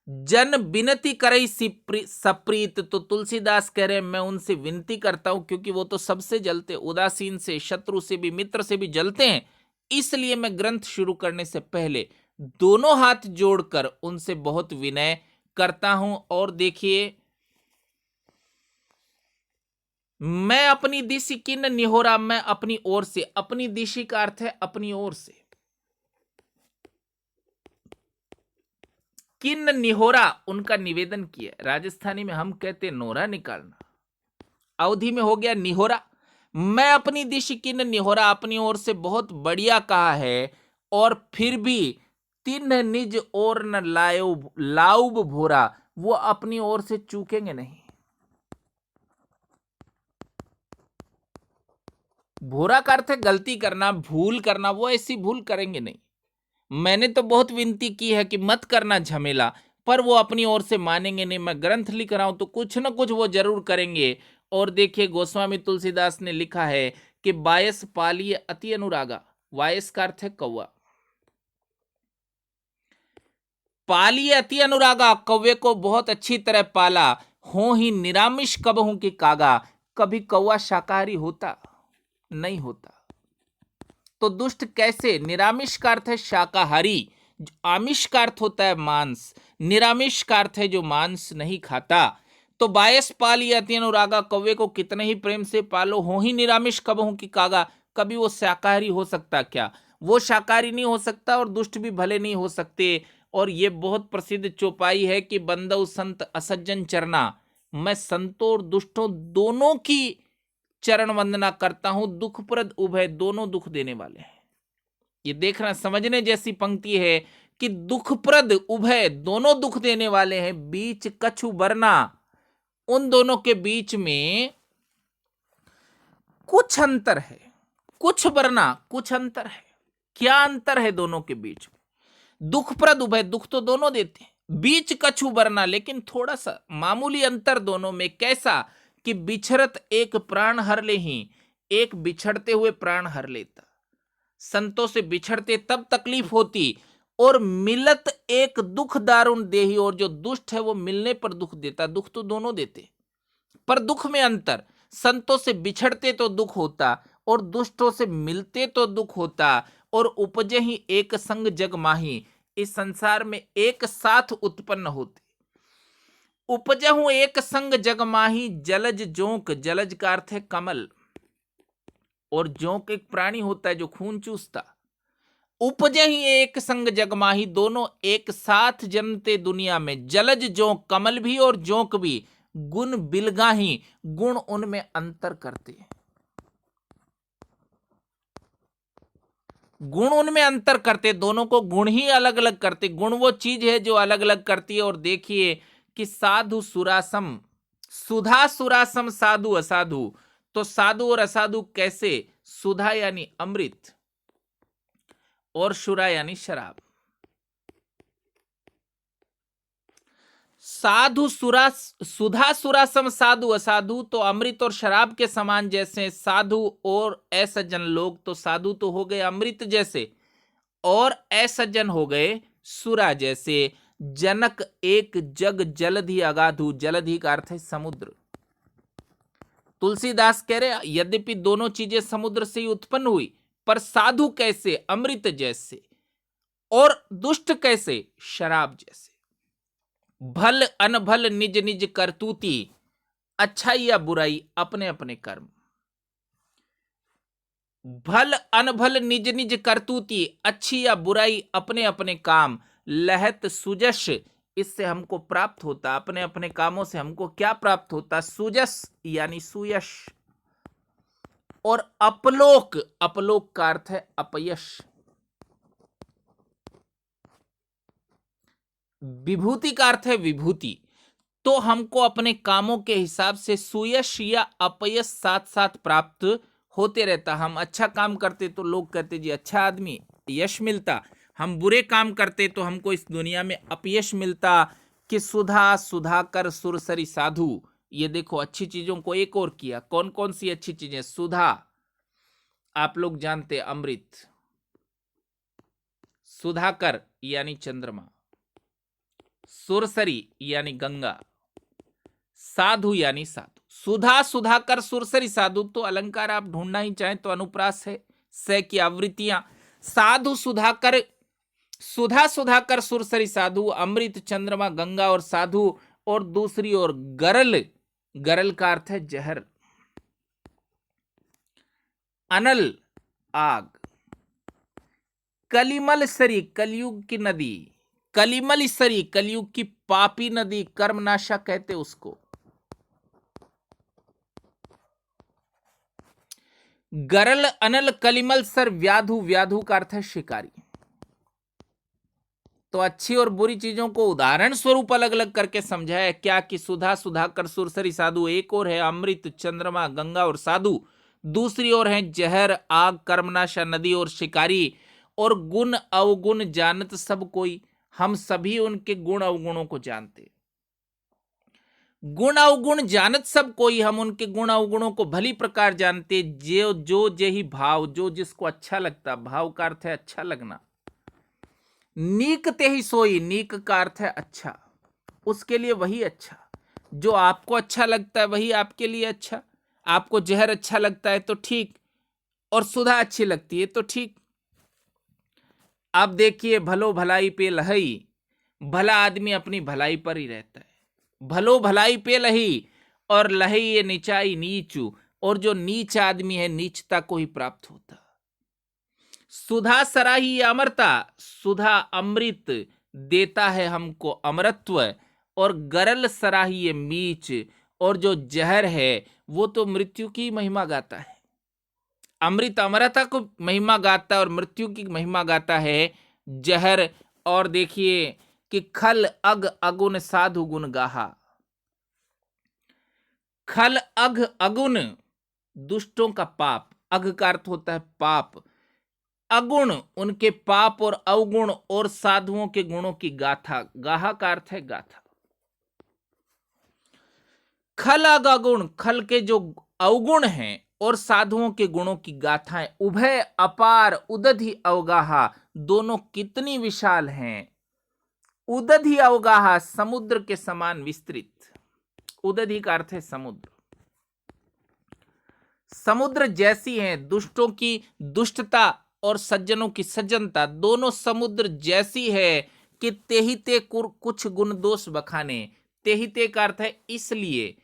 जन विनती करई सप्रीत, तो तुलसीदास कह रहे हैं मैं उनसे विनती करता हूं, क्योंकि वो तो सबसे जलते, उदासीन से, शत्रु से भी, मित्र से भी जलते हैं। इसलिए मैं ग्रंथ शुरू करने से पहले दोनों हाथ जोड़कर उनसे बहुत विनय करता हूं। और देखिए, मैं अपनी दिशि किन निहोरा, मैं अपनी ओर से, अपनी दिशि का अर्थ है अपनी ओर से। किन निहोरा, उनका निवेदन किया। राजस्थानी में हम कहते नोरा निकालना, अवधि में हो गया निहोरा। मैं अपनी दिशि किन निहोरा, अपनी ओर से बहुत बढ़िया कहा है। और फिर भी तिन्ह निज ओर न लाउब भोरा, वो अपनी ओर से चूकेंगे नहीं। भोरा का अर्थ है गलती करना, भूल करना, वो ऐसी भूल करेंगे नहीं। मैंने तो बहुत विनती की है कि मत करना झमेला, पर वो अपनी ओर से मानेंगे नहीं। मैं ग्रंथ लिख रहा हूं तो कुछ ना कुछ वो जरूर करेंगे। और देखिए, गोस्वामी तुलसीदास ने लिखा है कि बायस पालिय अति अनुरागा, वायस का अर्थ है कौवा, पालिय अति अनुरागा, कौवे को बहुत अच्छी तरह पाला। हो ही निरामिष कब हूं कि कागा, कभी कौवा शाकाहारी होता नहीं होता। तो दुष्ट कैसे, निरामिष का अर्थ है शाकाहारी, आमिष का अर्थ होता है मांस, निरामिष का अर्थ है जो मांस नहीं खाता। तो बायस पाली अति अनुरागा, कौवे को कितने ही प्रेम से पालो। हो ही निरामिष कब हूं कि कागा, कभी वो शाकाहारी हो सकता क्या, वो शाकाहारी नहीं हो सकता और दुष्ट भी भले नहीं हो सकते। और ये बहुत प्रसिद्ध चौपाई है कि बंदौ संत असज्जन चरना, मैं संतों और दुष्टों दोनों की चरण वंदना करता हूं। दुखप्रद उभय, दोनों दुख देने वाले हैं। ये देखना, समझने जैसी पंक्ति है कि दुखप्रद उभय, दोनों दुख देने वाले हैं। बीच कछु बरना, उन दोनों के बीच में कुछ अंतर है। कुछ बरना, कुछ अंतर है। क्या अंतर है दोनों के बीच में? दुखप्रद उभय, दुख तो दोनों देते हैं। बीच कछु बरना, लेकिन थोड़ा सा मामूली अंतर दोनों में। कैसा कि बिछड़त एक प्राण हर ले ही, एक बिछड़ते हुए प्राण हर लेता। संतों से बिछड़ते तब तकलीफ होती, और मिलत एक दुख दारुण देही, और जो दुष्ट है वो मिलने पर दुख देता। दुख तो दोनों देते, पर दुख में अंतर। संतों से बिछड़ते तो दुख होता, और दुष्टों से मिलते तो दुख होता। और उपजे ही एक संग जग माही, इस संसार में एक साथ उत्पन्न होते। उपजहु एक संग जग माही, जलज जोंक, जलज का अर्थ है कमल, और जोंक एक प्राणी होता है जो खून चूसता। उपजे ही एक संग जग माही, दोनों एक साथ जन्मते दुनिया में। जलज जोंक, कमल भी और जोंक भी। गुण बिलगाही, गुण उनमें अंतर करते, गुण उनमें अंतर करते, दोनों को गुण ही अलग अलग करते। गुण वो चीज है जो अलग अलग करती है। और देखिए कि साधु सुरासम, सुधा सुरासम, साधु असाधु। तो साधु और असाधु कैसे? सुधा यानी अमृत, और शुरा यानी शराब। साधु सुधा सुरासम, साधु असाधु, तो अमृत और शराब के समान जैसे। साधु और असज्जन लोग, तो साधु तो हो गए अमृत जैसे, और असज्जन हो गए सुरा जैसे। जनक एक जग जलधि अगाधु, जलधि का अर्थ है समुद्र। तुलसीदास कह रहे यद्यपि दोनों चीजें समुद्र से ही उत्पन्न हुई, पर साधु कैसे? अमृत जैसे, और दुष्ट कैसे? शराब जैसे। भल अनभल निज निज करतूती, अच्छाई या बुराई अपने अपने कर्म। भल अनभल निज निज करतूती, अच्छी या बुराई अपने अपने काम। लहत सुजस, इससे हमको प्राप्त होता, अपने अपने कामों से हमको क्या प्राप्त होता? सुजस यानी सुयश। और अपलोक, अपलोक का अर्थ है अपयश। विभूति का अर्थ है विभूति। तो हमको अपने कामों के हिसाब से सुयश या अपयश साथ साथ प्राप्त होते रहता। हम अच्छा काम करते तो लोग कहते जी अच्छा आदमी, यश मिलता। हम बुरे काम करते तो हमको इस दुनिया में अपयश मिलता। कि सुधा सुधाकर सुरसरी साधु, ये देखो अच्छी चीजों को एक और किया। कौन कौन सी अच्छी चीजें? सुधा, आप लोग जानते, अमृत। सुधाकर यानी चंद्रमा, सुरसरी यानी गंगा, साधु यानी साधु। सुधा सुधाकर सुरसरी साधु, तो अलंकार आप ढूंढना ही चाहें तो अनुप्रास है, स की आवृत्तियां। साधु सुधाकर, सुधा सुधाकर सुरसरी साधु, अमृत चंद्रमा गंगा और साधु। और दूसरी ओर गरल, गरल का अर्थ है जहर। अनल आग, कलिमल सरी कलयुग की नदी, कलिमल सरी कलयुग की पापी नदी, कर्मनाशा कहते उसको। गरल अनल कलिमल सर व्याधु, व्याधु का अर्थ है शिकारी। तो अच्छी और बुरी चीजों को उदाहरण स्वरूप अलग अलग करके समझाया क्या? कि सुधा सुधाकर सुरसरी साधु एक और है अमृत चंद्रमा गंगा और साधु, दूसरी ओर है जहर आग कर्मनाशा नदी और शिकारी। और गुण अवगुण जानत सब कोई, हम सभी उनके गुण अवगुणों को जानते। गुण अवगुण जानत सब कोई, हम उनके गुण अवगुणों को भली प्रकार जानते। जो जो जेहि भाव, जो जिसको अच्छा लगता, भाव का अर्थ है अच्छा लगना। नीक ते ही सोई, नीक का अर्थ है अच्छा, उसके लिए वही अच्छा। जो आपको अच्छा लगता है वही आपके लिए अच्छा। आपको जहर अच्छा लगता है तो ठीक, और सुधा अच्छी लगती है तो ठीक। अब देखिए, भलो भलाई पे लहई, भला आदमी अपनी भलाई पर ही रहता है। भलो भलाई पे लही, और लही ये नीचाई नीचू, और जो नीच आदमी है नीचता को ही प्राप्त होता। सुधा सराही अमरता, सुधा अमृत देता है हमको अमरत्व। और गरल सराही ये मीच, और जो जहर है वो तो मृत्यु की महिमा गाता है। अमृत अमरता को महिमा गाता है और मृत्यु की महिमा गाता है जहर। और देखिए कि खल अग अगुन साधु गुण गाहा, खल अघ अगुण दुष्टों का पाप, अघ का अर्थ होता है पाप, अगुण उनके पाप और अवगुण और साधुओं के गुणों की गाथा, गाहा का अर्थ है गाथा। खल अग अगुण, खल के जो अवगुण हैं और साधुओं के गुणों की गाथाएं, उभय अपार उदधि अवगाहा, दोनों कितनी विशाल हैं। उदधि अवगाहा, समुद्र के समान विस्तृत। उदधि का अर्थ है समुद्र, समुद्र जैसी है। दुष्टों की दुष्टता और सज्जनों की सज्जनता दोनों समुद्र जैसी है। कि तेहि ते कुछ गुण दोष बखाने, तेहि ते का अर्थ है इसलिए,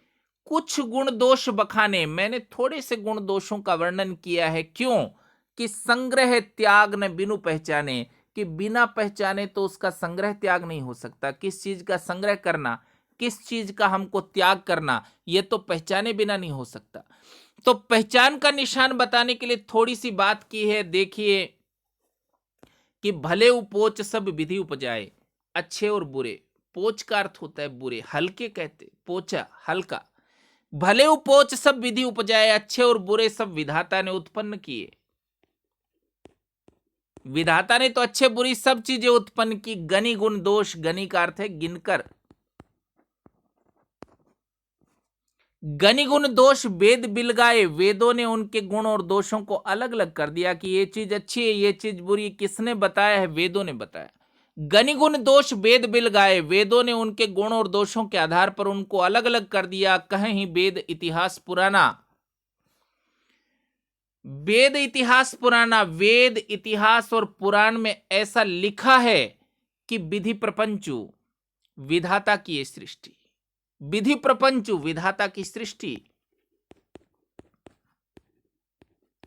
कुछ गुण दोष बखाने, मैंने थोड़े से गुण दोषों का वर्णन किया है। क्यों? कि संग्रह त्याग न बिनु पहचाने, कि बिना पहचाने तो उसका संग्रह त्याग नहीं हो सकता। किस चीज का संग्रह करना, किस चीज का हमको त्याग करना, यह तो पहचाने बिना नहीं हो सकता। तो पहचान का निशान बताने के लिए थोड़ी सी बात की है। देखिए कि भले उपोच सब विधि उपजाए, अच्छे और बुरे, पोच का अर्थ होता है बुरे, हल्के कहते, पोचा हल्का। भले उपोच सब विधि उपजाए, अच्छे और बुरे सब विधाता ने उत्पन्न किए। विधाता ने तो अच्छे बुरी सब चीजें उत्पन्न की। गनि गुण दोष, गनि का अर्थ है गिनकर। गनि गुण दोष वेद बिलगाए, वेदों ने उनके गुण और दोषों को अलग अलग कर दिया कि ये चीज अच्छी है ये चीज बुरी। किसने बताया है? वेदों ने बताया। गनि गुण दोष वेद बिलगाए, वेदों ने उनके गुण और दोषों के आधार पर उनको अलग अलग कर दिया। कहीं ही वेद इतिहास पुराना, वेद इतिहास पुराना, वेद इतिहास और पुराण में ऐसा लिखा है कि विधि प्रपंचु, विधाता की सृष्टि, विधि प्रपंचु विधाता की सृष्टि,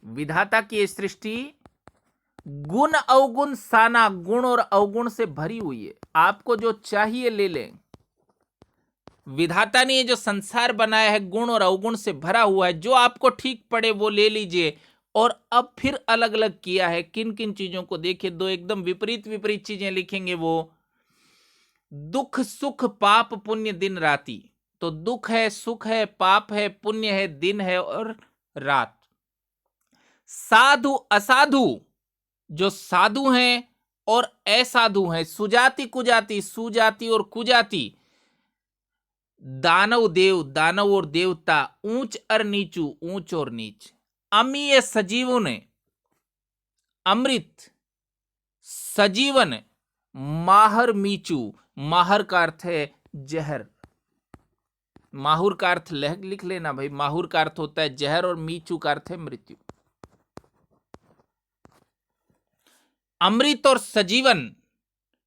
विधाता की सृष्टि गुण अवगुण साना, गुण और अवगुण से भरी हुई है। आपको जो चाहिए ले लें। विधाता ने ये जो संसार बनाया है गुण और अवगुण से भरा हुआ है, जो आपको ठीक पड़े वो ले लीजिए। और अब फिर अलग अलग किया है। किन किन चीजों को देखिए, दो एकदम विपरीत विपरीत चीजें लिखेंगे वो। दुख सुख पाप पुण्य दिन राति। तो दुख है, सुख है, पाप है, पुण्य है, दिन है और रात। साधु असाधु, जो साधु हैं और असाधु हैं, सुजाति कुजाति, सुजाति और कुजाति, दानव देव, दानव और देवता, ऊंच और नीचू, ऊंच और नीच, अमीय सजीवों ने, अमृत, सजीवन, माहर मीचू, माहर का अर्थ है जहर, माहुर का अर्थ लिख लेना भाई, माहुर का अर्थ होता है जहर और मीचू का अर्थ है मृत्यु। अमृत और सजीवन,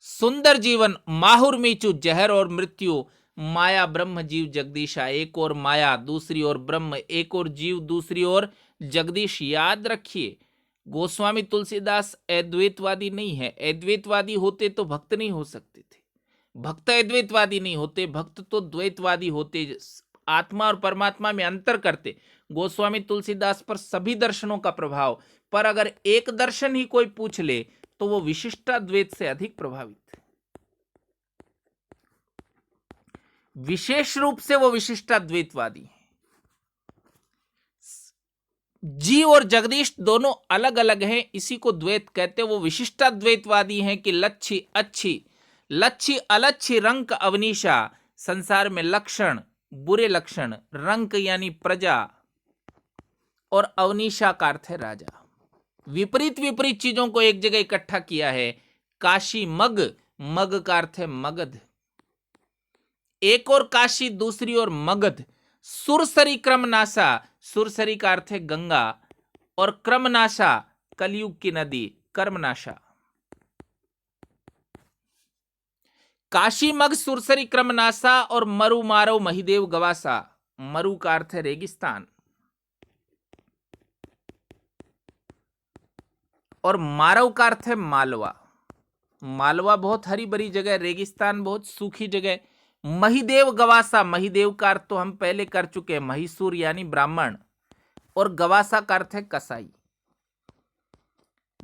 सुंदर जीवन, माहुर मीचू, जहर और मृत्यु, माया ब्रह्म जीव जगदीशा, एक और माया दूसरी ओर ब्रह्म, एक और जीव दूसरी ओर जगदीश। याद रखिए गोस्वामी तुलसीदास अद्वैतवादी नहीं है। अद्वैतवादी होते तो भक्त नहीं हो सकते थे, भक्त अद्वैतवादी नहीं होते, भक्त तो द्वैतवादी होते, आत्मा और परमात्मा में अंतर करते। गोस्वामी तुलसीदास पर सभी दर्शनों का प्रभाव, पर अगर एक दर्शन ही कोई पूछ ले तो वो विशिष्टाद्वैत से अधिक प्रभावित है, विशेष रूप से वो विशिष्टाद्वैतवादी है। जीव और जगदीश दोनों अलग अलग हैं, इसी को द्वैत कहते हैं। वो विशिष्टाद्वैतवादी हैं कि लच्छी अच्छी, लच्छी अलच्छी, रंक अवनीशा, संसार में लक्षण बुरे लक्षण, रंक यानी प्रजा और अवनीशा का अर्थ है राजा। विपरीत विपरीत चीजों को एक जगह इकट्ठा किया है। काशी मग, मग का अर्थ है मगध, एक और काशी दूसरी ओर मगध। सुरसरी क्रमनाशा, सुरसरी का अर्थ है गंगा और क्रमनाशा कलयुग की नदी कर्मनाशा। काशी मग सुरसरी क्रमनाशा और मरु मारव महिदेव गवासा। मरु का अर्थ है रेगिस्तान और मारव का अर्थ है मालवा। मालवा बहुत हरी भरी जगह, रेगिस्तान बहुत सूखी जगह। महिदेव गवासा, महिदेव का अर्थ तो हम पहले कर चुके हैं, महिसूर यानी ब्राह्मण, और गवासा का अर्थ है कसाई।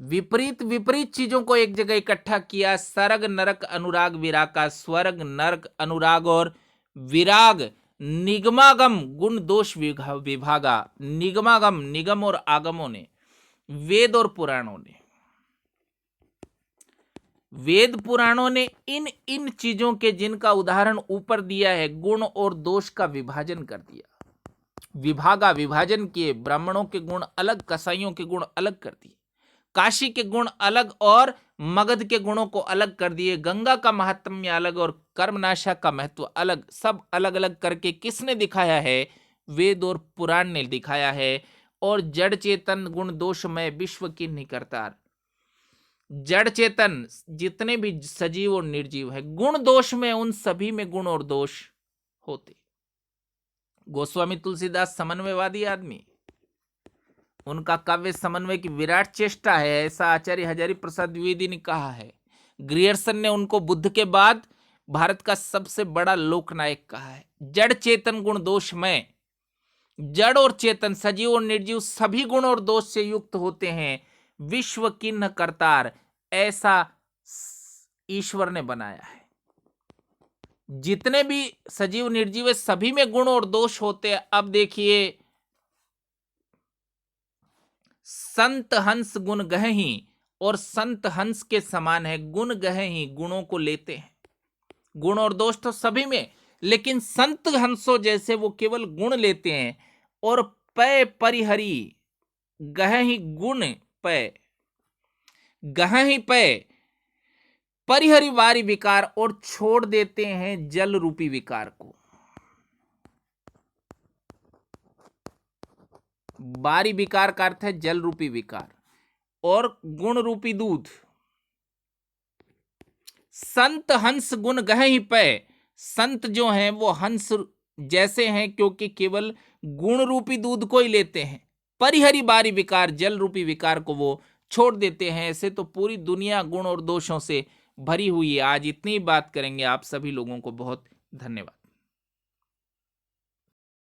विपरीत विपरीत चीजों को एक जगह इकट्ठा किया। सरग नरक अनुराग विराका, स्वर्ग नरक अनुराग और विराग निगमागम गुण दोष विभागा। निगमागम, निगम और आगमों ने, वेद और पुराणों ने, वेद पुराणों ने इन इन चीजों के जिनका उदाहरण ऊपर दिया है, गुण और दोष का विभाजन कर दिया। विभागा, विभाजन किए, ब्राह्मणों के गुण अलग, कसाईयों के गुण अलग कर दिए, काशी के गुण अलग और मगध के गुणों को अलग कर दिए, गंगा का महात्म्य अलग और कर्मनाशा का महत्व अलग। सब अलग अलग करके किसने दिखाया है? वेद और पुराण ने दिखाया है। और जड़ चेतन गुण दोषमय विश्व की निकरतार, जड़ चेतन जितने भी सजीव और निर्जीव है, गुण दोष में, उन सभी में गुण और दोष होते। गोस्वामी तुलसीदास समन्वयवादी आदमी, उनका काव्य समन्वय की विराट चेष्टा है, ऐसा आचार्य हजारी प्रसाद द्विवेदी ने कहा है। ग्रियर्सन ने उनको बुद्ध के बाद भारत का सबसे बड़ा लोकनायक कहा है। जड़ चेतन गुण दोषमय, जड़ और चेतन, सजीव और निर्जीव सभी गुण और दोष से युक्त होते हैं। विश्व किन्ह करतार, ऐसा ईश्वर ने बनाया है। जितने भी सजीव निर्जीव है सभी में गुण और दोष होते हैं। अब देखिए, संत हंस गुण गहहि, और संत हंस के समान है, गुण गहहि, गुणों को लेते हैं। गुण और दोष तो सभी में, लेकिन संत हंसो जैसे वो केवल गुण लेते हैं। और पय परिहरी, गहहि गुण पय, गहहि पय परिहरी वारी विकार, और छोड़ देते हैं जल रूपी विकार को। बारी विकार का अर्थ है जल रूपी विकार, और गुण रूपी दूध। संत हंस गुण गहहि पय, संत जो हैं वो हंस जैसे हैं, क्योंकि केवल गुण रूपी दूध को ही लेते हैं। परिहरी बारी विकार, जल रूपी विकार को वो छोड़ देते हैं। ऐसे तो पूरी दुनिया गुण और दोषों से भरी हुई है। आज इतनी बात करेंगे। आप सभी लोगों को बहुत धन्यवाद।